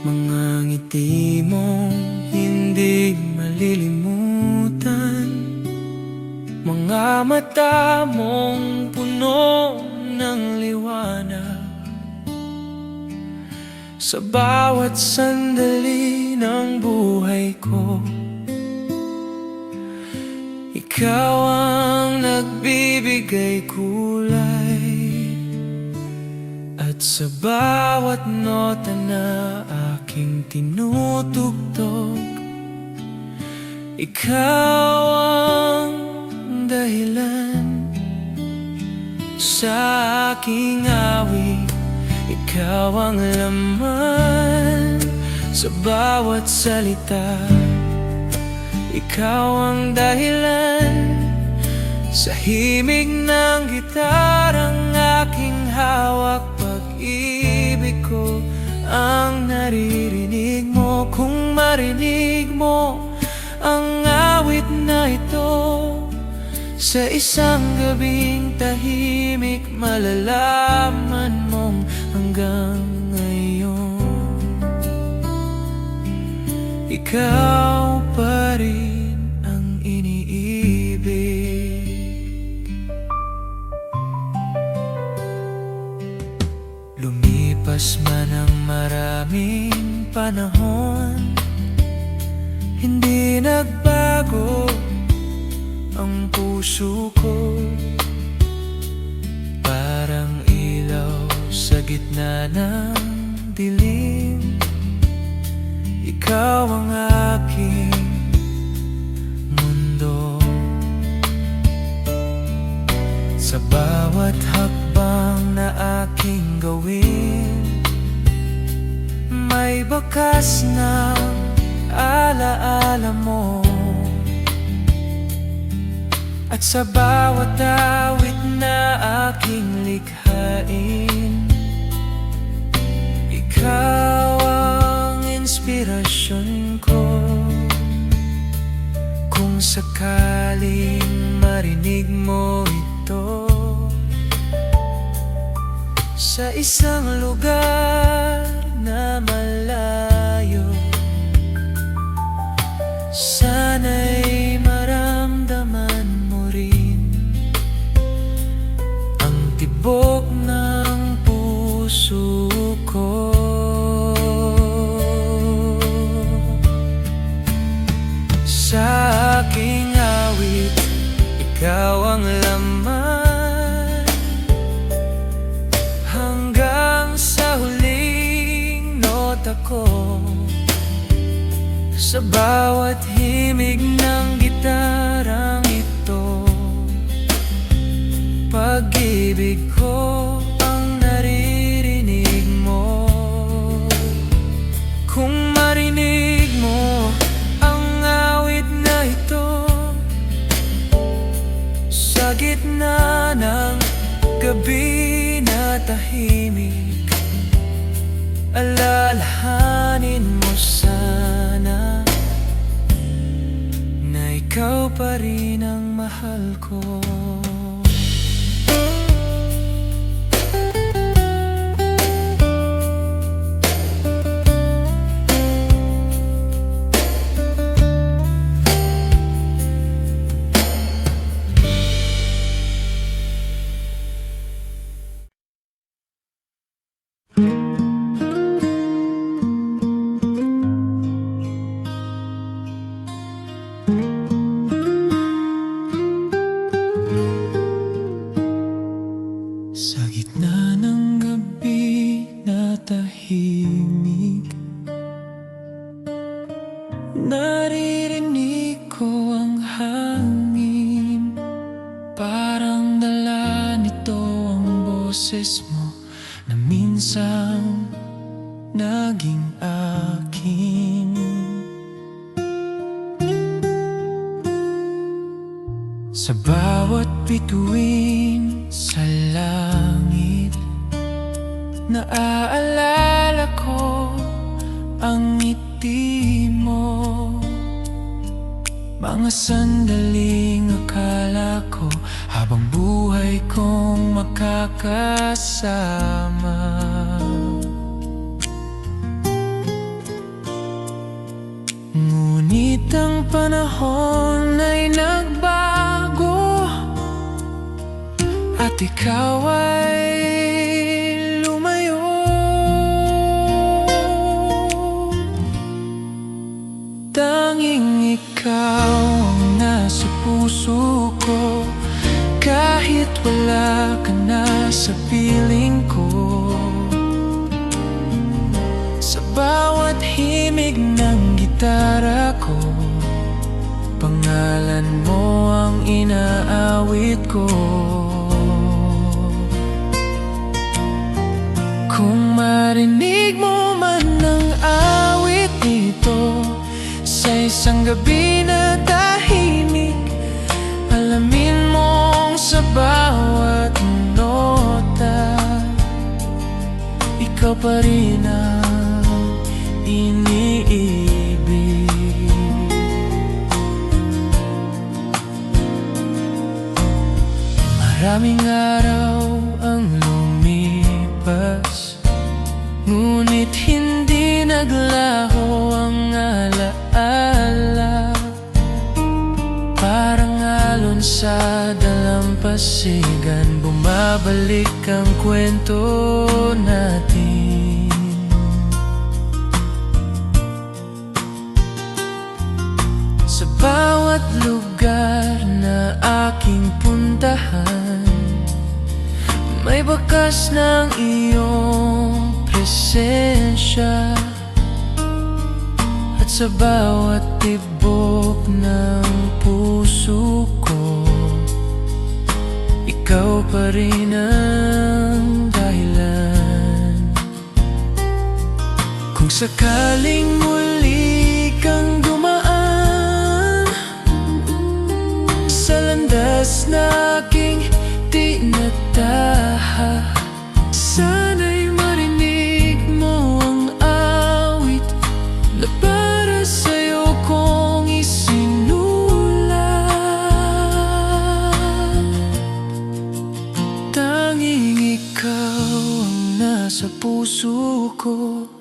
Mga ngiti mong hindi malilimutan, mga mata mong puno ng liwanag. Sa bawat sandali ng buhay ko, ikaw ang nagbibigay kulay. At sa bawat nota na aking tinutugtog, ikaw ang dahilan sa aking awit. Ikaw ang laman sa bawat salita. Ikaw ang dahilan sa himig ng gitarang aking hawak. Pag-ibig ko ang naririnig mo. Kung marinig mo ang awit na ito sa isang gabing tahimik, malalaman mong hanggang ngayon ikaw pa rin ang iniibig. Lumipas man ang maraming panahon, hindi nagbago ang puso ko. Parang ilaw sa gitna ng dilim, ikaw ang aking mundo. Sa bawat hakbang na aking gawin, may bakas ng alaala mo. At sa bawat awit na aking likhain, ikaw ang inspirasyon ko. Kung sakaling marinig mo ito sa isang lugar na malayo, sana'y maramdaman mo rin ang tibok ng puso ko. Sa aking awit, ikaw ang laman hanggang sa huling nota ko. Sa bawat himig ng gitarang ito, pag-ibig ko ang naririnig mo. Kung marinig mo ang awit na ito sa gitna ng gabi na tahimik, alalahanin mo sana na ikaw pa rin ang mahal ko. Sa gitna ng gabi na tahimik, naririnig ko ang hangin. Parang dala nito ang boses mo na minsan naging akin. Sa bawat bituin sa langit, naaalala ko ang ngiti mo. Mga sandaling akala ko habang buhay kong makakasama. Ngunit ang panahon ay nagbago at ikaw ay lumayo. Tanging ikaw ang nasa puso ko, kahit wala ka na sa piling ko. Sa bawat himig ng gitara ko, Pangalan mo ang inaawit ko. Kung marinig mo man ang awit nito sa isang gabi na tahimik, alamin mong sa bawat nota ikaw pa rin ang iniibig. Maraming araw ang lumipas, ngunit hindi naglaho ang alaala. Parang alon sa dalampasigan, bumabalik ang kwento natin. Sa bawat lugar na aking puntahan, may bakas ng iyong presensya. At sa bawat tibok ng puso ko, ikaw pa rin ang dahilan. Kung sakaling muli kang dumaan sa landas na aking tinataha, sana'y marinig mo ang awit na para sa'yo kong isinulat. Tanging ikaw ang nasa puso ko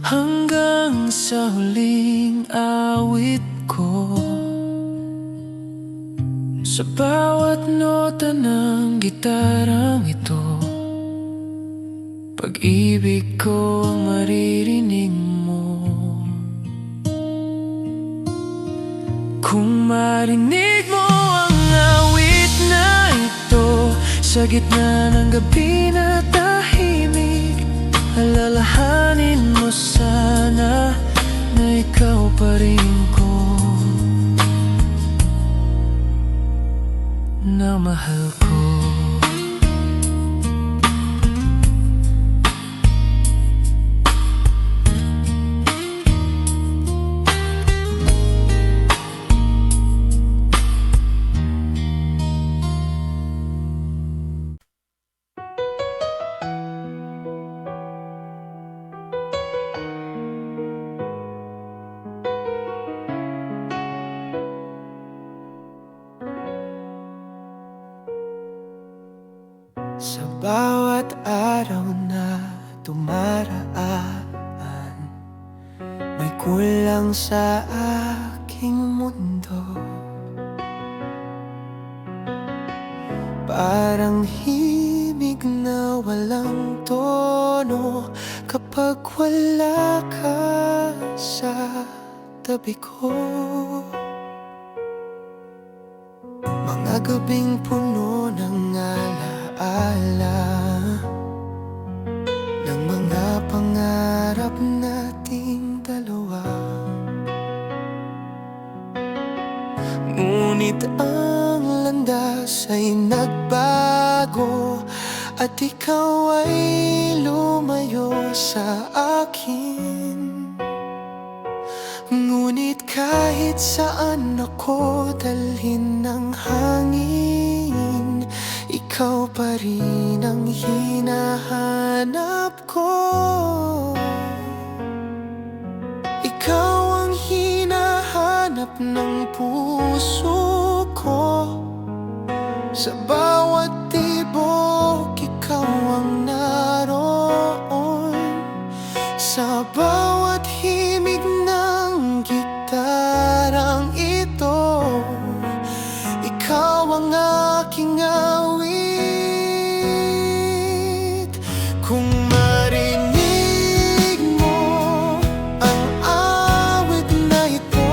hanggang sa huling awit ko. Sa bawat nota ng gitarang ito, pag-ibig ko ang maririnig mo. Kung marinig mo ang awit na ito sa gitna ng gabi na tahimik, alalahanin mo sana na ikaw pa rin ko, na mahal ko. Sa bawat araw na dumaraan, may kulang sa aking mundo. Parang himig na walang tono kapag wala ka sa tabi ko. Mga gabing puno ng alaala ng mga pangarap nating dalawa. Ngunit ang landas ay nagbago at ikaw ay lumayo sa akin. Ngunit kahit saan ako dalhin ng hangin, ikaw pa rin ang hinahanap ko. Ikaw ang hinahanap ng puso ko. Sa bawat tibok, ikaw ang naroon. Sa bawat himig ng gitarang ito, ikaw ang aking awit. Kung marinig mo ang awit na ito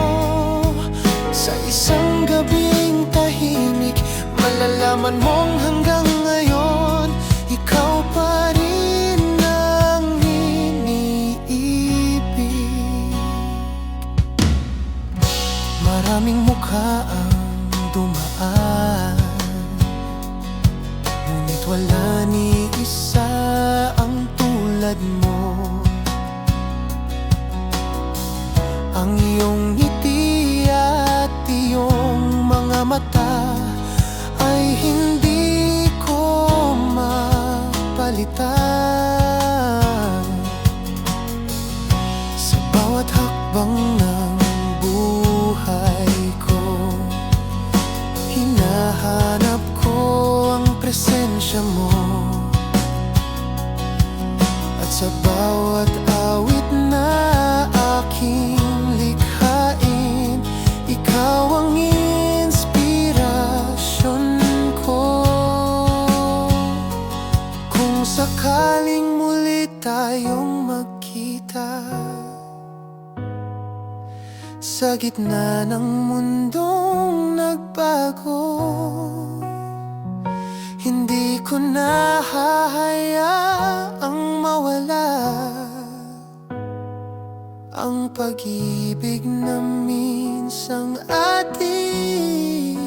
sa isang gabing tahimik, malalaman mong hanggang ngayon ikaw pa rin ang iniibig. Maraming mukha presensya mo. At sa bawat awit na aking likhain, ikaw ang inspirasyon ko. Kung sakaling muli tayong magkita sa gitna ng mundong nagbago, hindi ko na hahayaang mawala ang pag-ibig na minsang atin.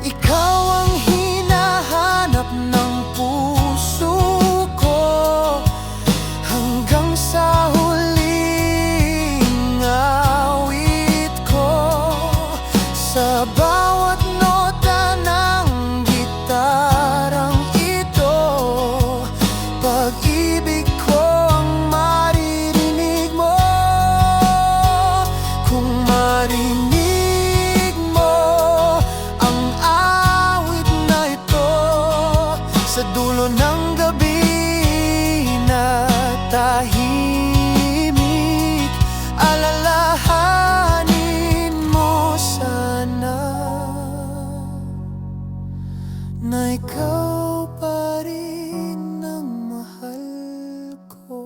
Ikaw ang hinahanap ng puso ko hanggang sa huling awit ko. Sa bawat nota ng gitarang ito, pag-ibig ko ang maririnig mo. Kung marinig mo ang awit na ito sa dulo ng gabi na tahimik, alalahanin mo sana na ikaw pa rin ang mahal ko.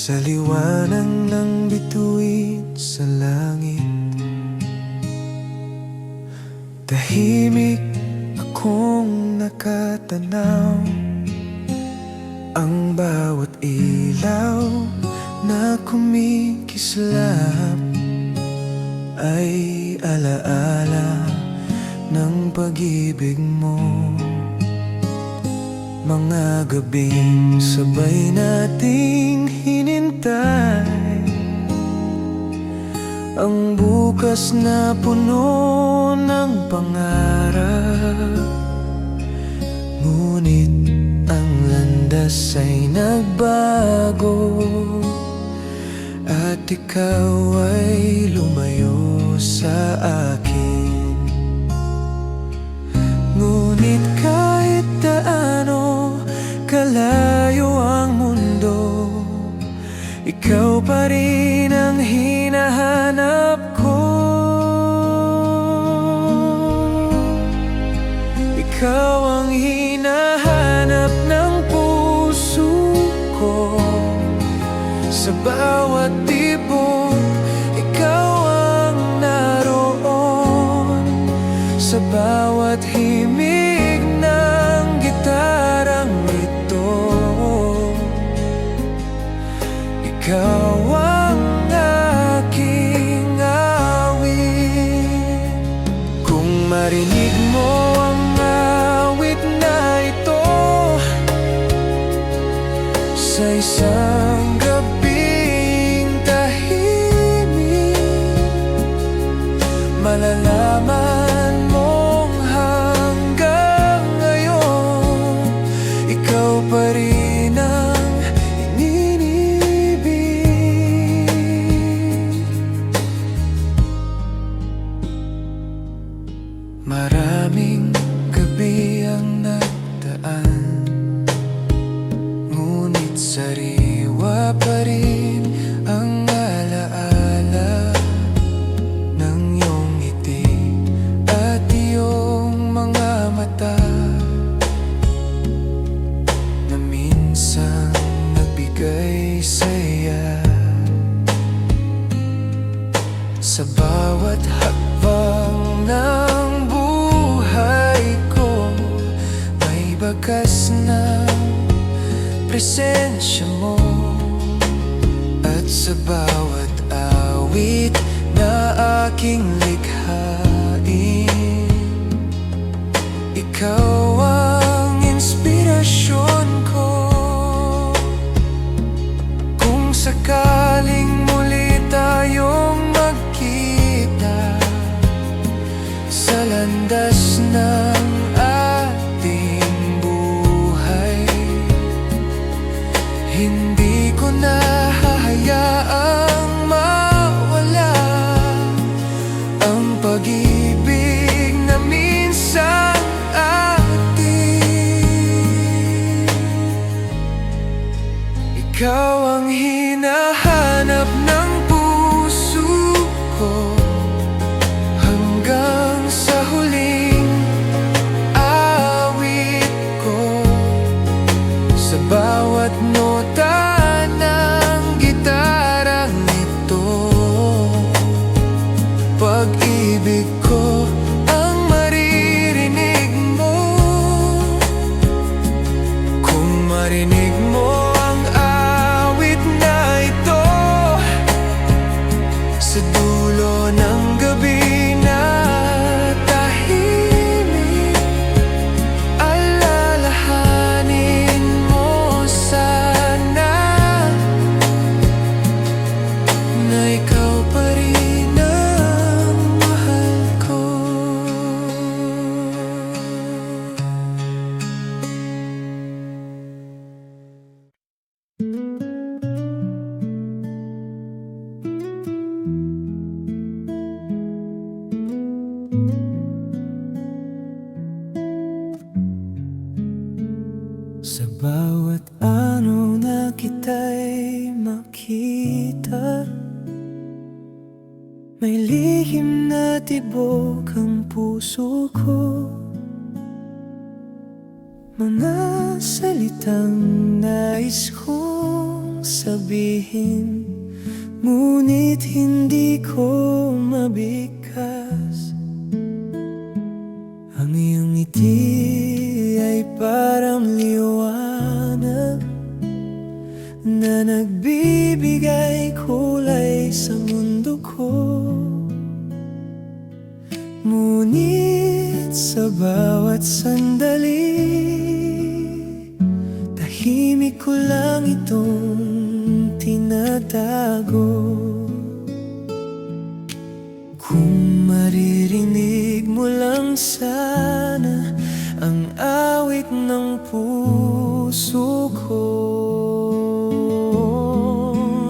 Sa liwanag ng bituin sa langit, tahimik akong nakatanaw. Ang bawat ilaw na kumikislap ay alaala ng pag-ibig mo. Mga gabing sabay nating hinintay ang bukas na puno ng pangarap. Ngunit ang landas ay nagbago at ikaw ay lumayo sa akin. Ngunit kahit gaano kalayo ang mundo, ikaw pa rin ang hinahanap ko. Ikaw ang hinahanap ng puso ko. Sa bawat tibok, ikaw ang naroon. Sa bawat himig ng gitarang ito, ikaw ang aking awit. Kung marinig mo ang awit na ito sa isang gabing tahimik, malalaman mong hanggang ngayon ikaw pa rin ang ininibig. Maraming gabi ang nagdaan, ngunit sariwa pa rin ang alaala ng iyong ngiti at iyong mga mata na minsan nagbigay saya. Sa bawat hakbang ng buhay ko, may bakas ng presensya mo. At sa bawat awit na aking likhain, ikaw ang inspirasyon ko. Kung sa Ikaw ang hinahanap ng puso ko, hanggang sa huling awit ko. Sa bawat nota ng gitarang ito, pag-ibig ko ang maririnig mo. Kung marinig mo ang awit na ito, sa dulo ng gabi na tahimik, alalahanin mo sana na ikaw pa rin ang mahal ko. Sa bawat araw na kita'y makita, may lihim na tibok ang puso ko. Mga salitang nais kong sabihin, ngunit hindi ko mabigkas. Ang iyong ngiti ay parang liwanag na nagbibigay kulay sa mundo ko. Ngunit sa bawat sandali, tahimik ko lang itong tinatago. Kung maririnig mo lang sana ang awit ng puso ko,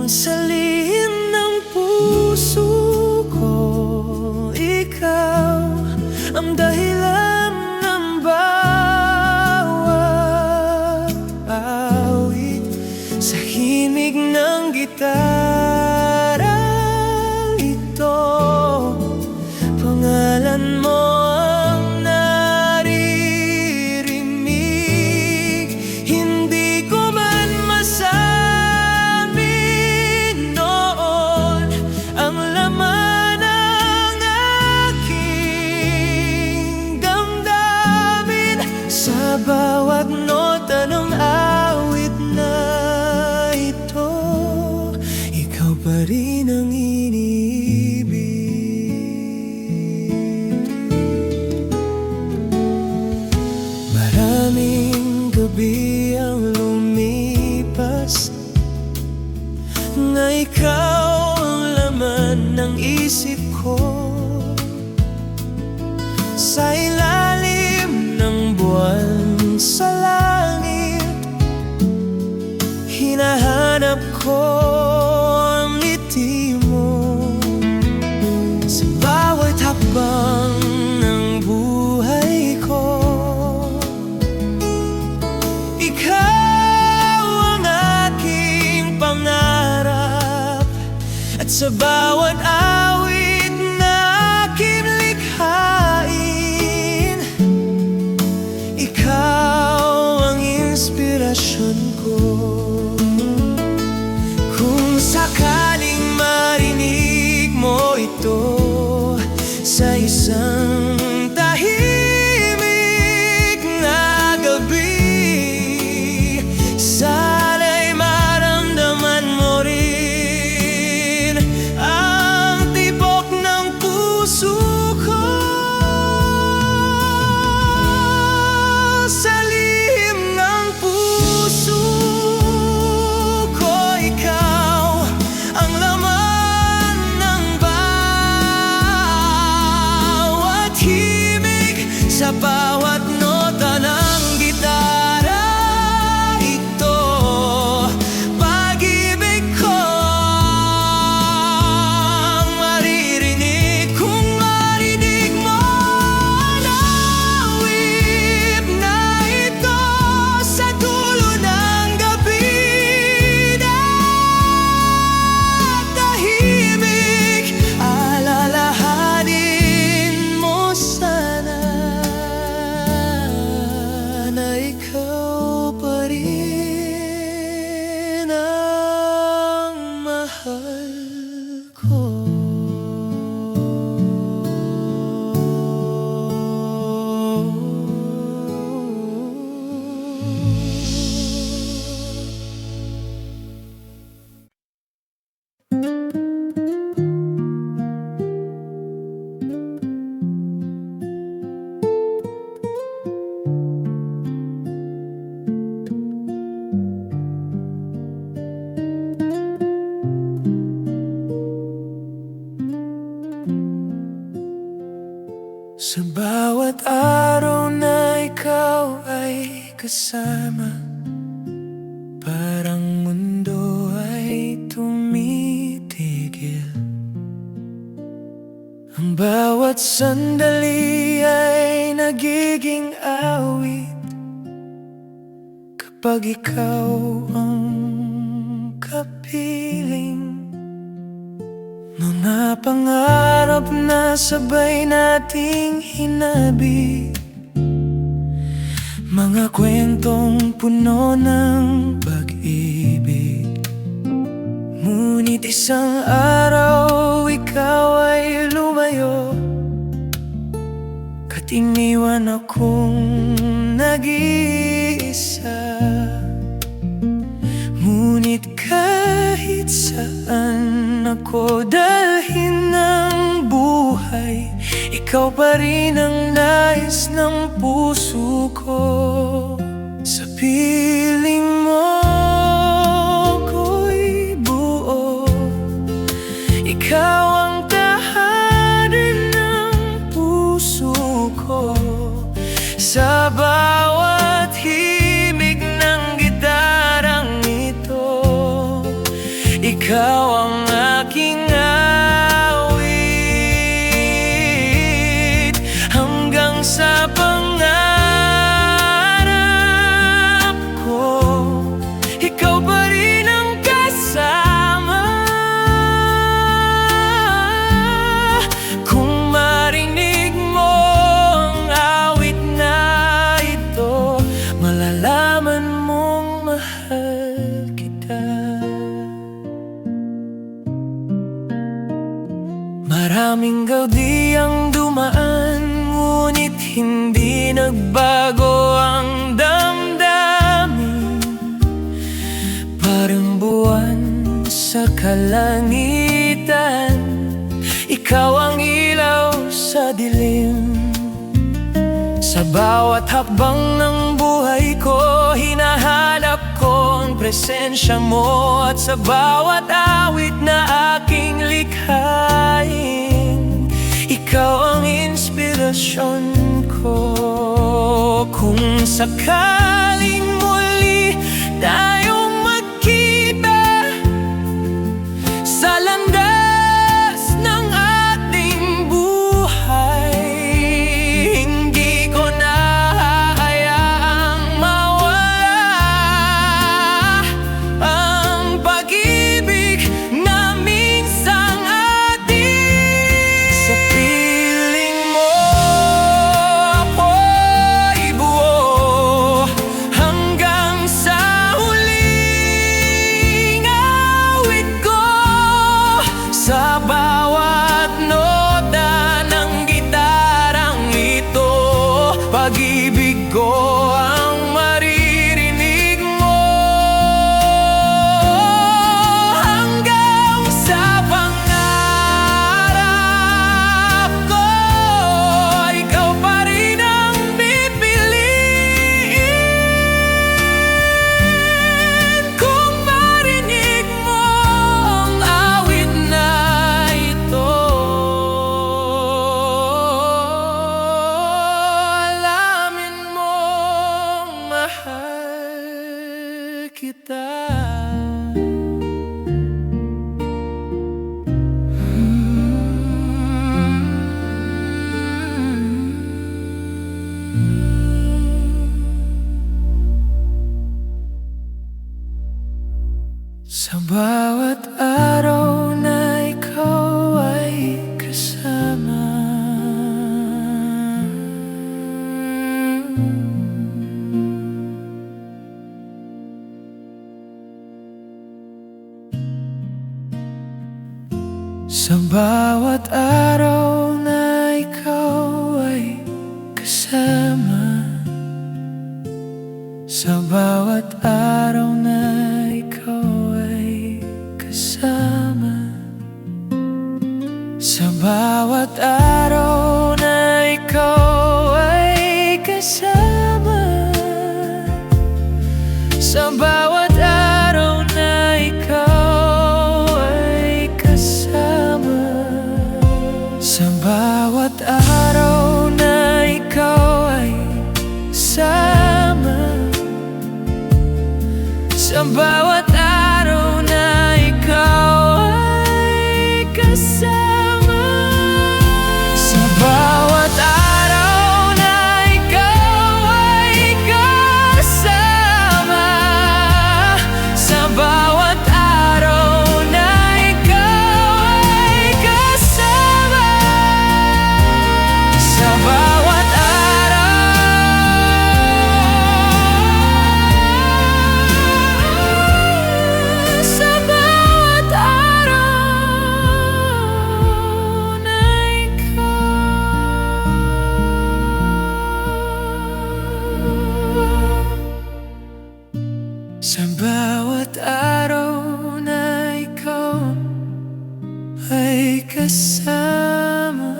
sa lihim ng puso ko, ikaw ang dahilan ng bawat awit. Sa himig ng gitarang ito, pangalan mo ang naririnig. Hindi ko man masabi noon ang laman ng aking damdamin. Sa bawat nota ng awit na ito, ikaw pa rin ang iniibig. Maraming gabi ang lumipas, na ikaw ang laman ng isip ko. Sa ilalim ng buwan sa langit, hinahanap ko ang ngiti mo. Sa bawat hakbang ng buhay ko, ikaw ang aking pangarap. At sa bawat awit na aking likhain, ikaw ang inspirasyon ko. Kung sakaling marinig mo ito sa isang tahimik na gabi, sana'y maramdaman mo rin ang tibok ng puso ko. Sa lihim ng puso kasama, parang mundo ay tumitigil. Ang bawat sandali ay nagiging awit kapag ikaw ang kapiling. Noong napangarap na sabay nating hinabi mga kwentong puno ng pag-ibig. Ngunit isang araw ikaw ay lumayo, at iniwan akong nag-iisa. Ngunit kahit saan ako dalhin ng buhay, ikaw pa rin ang nais ng puso ko. Sa piling mo ko'y buo, ikaw ang tahanan ng puso ko. Sa bawat himig ng gitarang ito, ikaw ang aking awit. Hanggang sa pangarap ko, ikaw pa rin ang kasama. Kung marinig mo ang awit na ito, malalaman mong mahal kita. Maraming gaudi ang dumaan, ngunit hindi nagbago ang damdamin. Parang buwan sa kalangitan, ikaw ang ilaw sa dilim. Sa bawat hakbang ng buhay ko, hinahanap ko ang presensya mo. At sa bawat awit na aking likhain, ikaw ang inspirasyon ko. Kung sakaling muli tayong magkita sa landas ng ating buhay, hindi ko na hahayaang mawala ang pag-ibig na minsang atin. Sa piling mo ako'y buo, hanggang sa huling awit ko. Sa bawat nota ng gitarang ito, pag-ibig ko ang maririnig mo. Hanggang sa pangarap ko, ikaw pa rin ang pipiliin. Kung marinig mo ang awit na ito, alamin mong mahal kita. Sa bawat araw na ikaw ay kasama, sa bawat araw na ikaw ay kasama, sa bawat araw na ikaw ay kasama, sa bawat araw na ikaw ay kasama, sa bawat araw na ikaw ay kasama, sa bawat araw na ikaw ay sama. Sa bawat araw na ikaw ay kasama. Sa bawat araw na ikaw ay kasama. Sa bawat araw na ikaw ay kasama. Sa bawat sa bawat araw na ikaw ay kasama.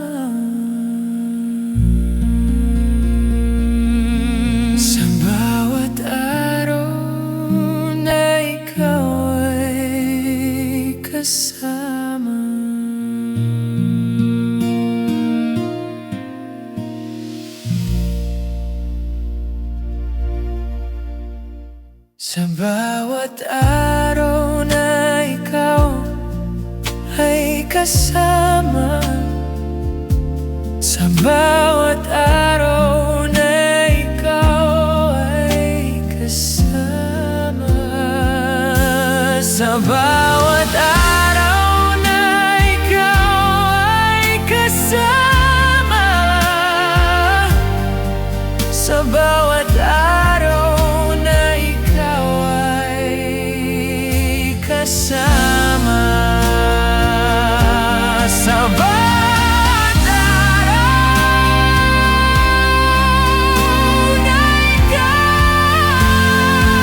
Sa bawat araw na ikaw ay kasama. Sa bawat araw na ikaw ay kasama. Sa bawat araw na ikaw ay kasama. Sa bawat araw na ikaw ay kasama. Sa bawat araw na ikaw ay kasama. Sa bawat araw na ikaw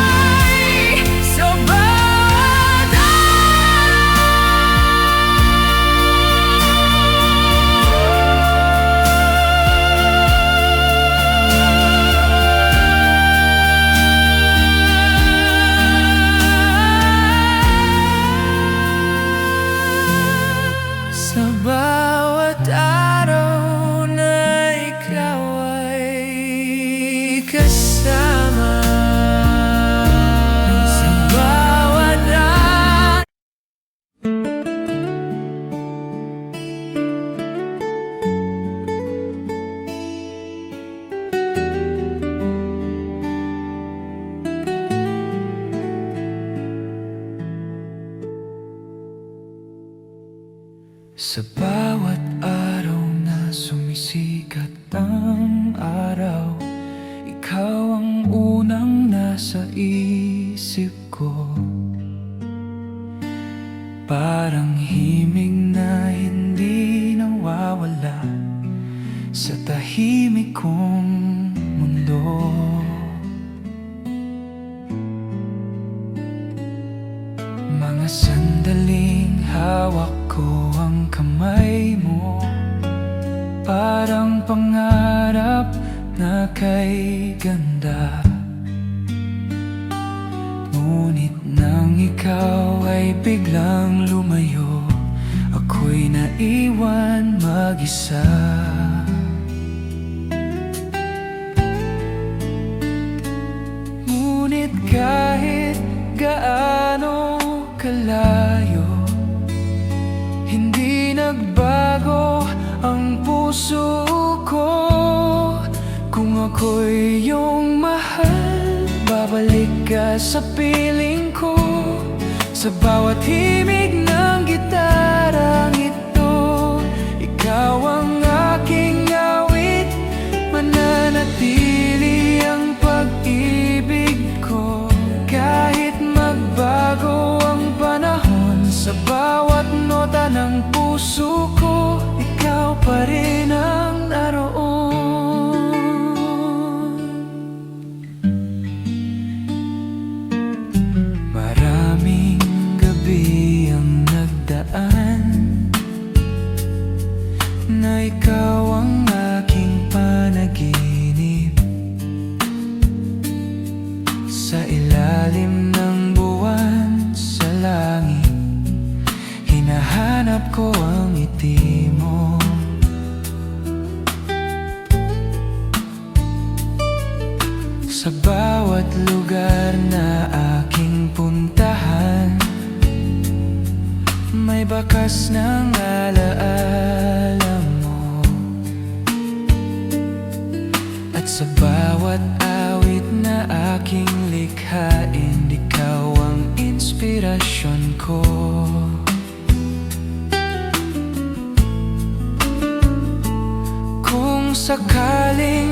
ay sa bawat sa bawat araw na ikaw ay kasama. Sa bawat araw. Sa bawat araw na sumisikat ang araw, ikaw ang unang nasa isip ko. Parang himig na hindi nawawala sa tahimik kong mundo. Mga sandaling hawak ko ang kamay mo, parang pangarap na kay ganda. Ngunit nang ikaw ay biglang lumayo, ako'y naiwan mag-isa. Ngunit kahit gaano kalayo, hindi nagbago ang puso ko. Kung ako'y iyong mahal, babalik ka sa piling ko. Sa bawat himig ng gitarang ito, ikaw ang aking awit. Mananatili ang pag-ibig ko kahit magbago ang panahon. Sa bawat nota ng puso ko, ikaw pa rin ang naroon. Maraming gabi ang nagdaan na ikaw ang aking panaginip. Sa ilalim ng buwan sa langit, hinahanap ko ang ngiti mo. Sa bawat lugar na aking punta, likas ng alaala mo. At sa bawat awit na aking likhain, ikaw ang inspirasyon ko. Kung sakaling